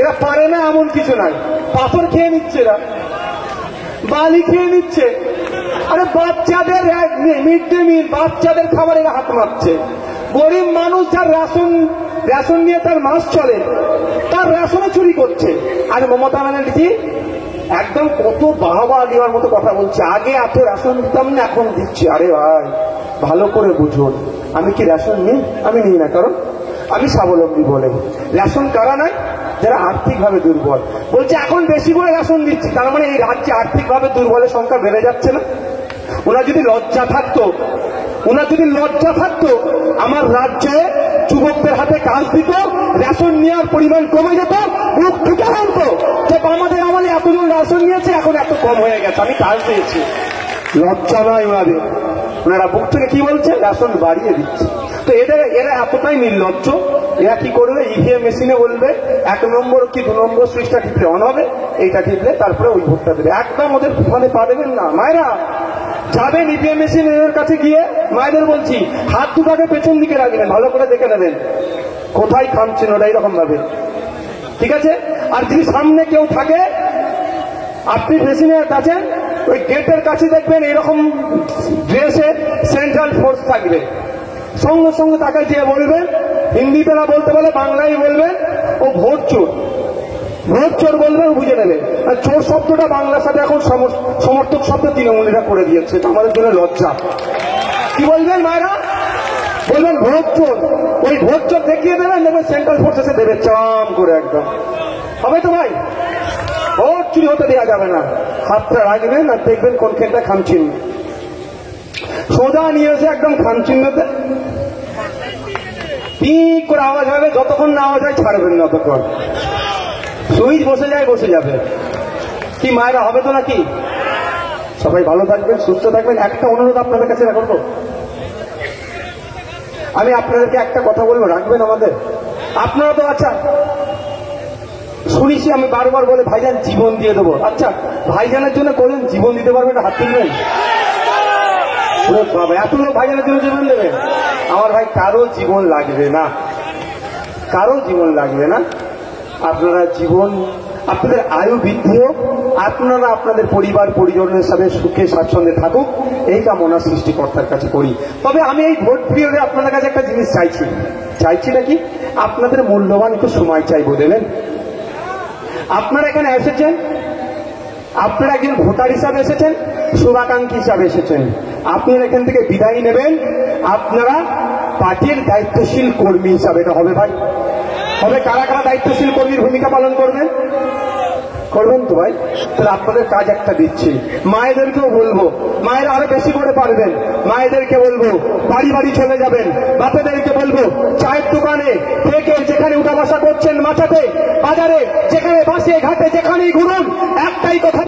এরা পারে না এমন কিছু নাই। পাথর খেয়ে নিচ্ছে, এরা বালি খেয়ে নিচ্ছে। আরে বাচ্চাদের মিড ডে মিল, বাচ্চাদের খাবার এরা হাত মারছে। গরিব মানুষ যার রেশন নিয়ে তার মাস চলে, তার রেশনে চুরি করছে। আর মমতা ব্যানার্জি একদম কত বাহবা দেওয়ার মতো কথা বলছে, আগে এত রেশন দিতাম না, এখন দিচ্ছি। আরে ভাই, ভালো করে বুঝুন, আমি কি রেশন নিই? আমি নিই না, কারণ আমি স্বাবলম্বী বলে। রেশন কারা নাই? যারা আর্থিকভাবে দুর্বল। বলছে এখন বেশি করে রেশন দিচ্ছি, তার মানে এই রাজ্যে আর্থিকভাবে দুর্বলের সংখ্যা বেড়ে যাচ্ছে না? ওনার যদি লজ্জা থাকতো আমার রাজ্যে যুবকদের হাতে কাজ দিত, রেশন নেওয়ার পরিমাণ কমে যেত, মুখ ঠুকে আনতো যে আমাদের আমলে এতজন রেশন নিয়েছে, এখন এত কম হয়ে গেছে, আমি কাজ দিয়েছি। লজ্জা নয় ওনাদের। ওনারা বুক থেকে কি বলছে? রেশন বাড়িয়ে দিচ্ছে। তো এরা এতটাই নির্লজ্জ, এরা কি করবে? ইভিএম মেশিনে বলবে 1 নম্বর কি 2 নম্বর সুইচটা টিপলে অন হবে, এইটা টিপলে তারপরে ওই ভোটটা দেবে। একদম ওদের ফলে পা দেবেন না। মায়েরা যাবেন ইভিএম মেশিনের কাছে গিয়ে, মায়েদের বলছি হাত দুটাকে পেছন দিকে রাখবেন, ভালো করে দেখে নেবেন কোথায় খামছেন ওটা, এইরকম ভাবে, ঠিক আছে? আর যদি সামনে কেউ থাকে, আপনি মেশিনের কাছে ওই গেটের কাছে দেখবেন এরকম ড্রেসে সেন্ট্রাল ফোর্স থাকবে, সঙ্গে সঙ্গে তাকে যে বলবেন, হিন্দিতে না বলতে বলে বাংলায় বলবেন, ও ভোট চোর বলবেন, বুঝে নেবে। আর চোর শব্দটা বাংলার সাথে এখন সমর্থক শব্দ তৃণমূলীরা করে দিয়েছে, তো আমাদের জন্য লজ্জা। কি বলবেন মায়েরা? বলবেন ভোট চোর। ওই ভোট চোর দেখিয়ে দেবেন, দেখবেন সেন্ট্রাল ফোর্স এসে দেবে চাম করে একদম। হবে তো ভাই? ভোট চুরি হতে দেওয়া যাবে না। হাতটা রাখবেন আর দেখবেন কোনখানটা খামচিহ্ন, সোজা নিয়ে এসে একদম খামচিহ্নতে পিক করে আওয়াজ হবে, যতক্ষণ না আওয়াজ হয় ছাড়বেন না ততক্ষণ। সুইচ বসে যাবে। কি মায়েরা, হবে তো নাকি? সবাই ভালো থাকবেন, সুস্থ থাকবেন। একটা অনুরোধ আপনাদের কাছে রাখবো, আমি আপনাদেরকে একটা কথা বলবো, রাখবেন আমাদের। আপনারা তো আচ্ছা শুনেছি, আমি বারবার বলে ভাইজান জীবন দিয়ে দেবো। আচ্ছা ভাইজানের জন্য কোনদিন জীবন দিতে পারবেন? হাত তুলবেন। বাবা, এত লোক ভাইজানের জন্য জীবন দেবেন? আমার ভাই কারো জীবন লাগবে না, আপনারা জীবন, আপনাদের আয়ু বৃদ্ধি হোক, আপনারা আপনাদের পরিবার পরিজনের সাথে সুখে স্বাচ্ছন্দ্যে থাকুক, এই কামনা সৃষ্টিকর্তার কাছে করি। তবে আমি এই ভোট পিরিয়ডে আপনাদের কাছে একটা জিনিস চাইছি নাকি, আপনাদের মূল্যবান একটু সময় চাইবো, দেবেন? আপনারা এখানে এসেছেন, আপনারা একজন ভোটার হিসাবে এসেছেন, শুভাকাঙ্ক্ষী হিসাবে এসেছেন। আপনারা এখান থেকে বিদায় নেবেন, আপনারা পার্টির দায়িত্বশীল কর্মী হিসাবে। এটা হবে ভাই? হবে? কারা কারা দায়িত্বশীল কর্মীর ভূমিকা পালন করবেন তো ভাই? তাহলে আপনাদের কাজ একটা দিচ্ছি, মায়েদেরকেও বলবো, মায়েরা আরো বেশি করে পারবেন, মায়েদেরকে বলবো বাড়ি বাড়ি চলে যাবেন, বাপেদেরকে বলবো চায়ের দোকানে থেকে যেখানে উঠা বসা করছেন, মাথাতে বাজারে, যেখানে বাসে ঘাটে, যেখানেই ঘুরুন, একটাই কথা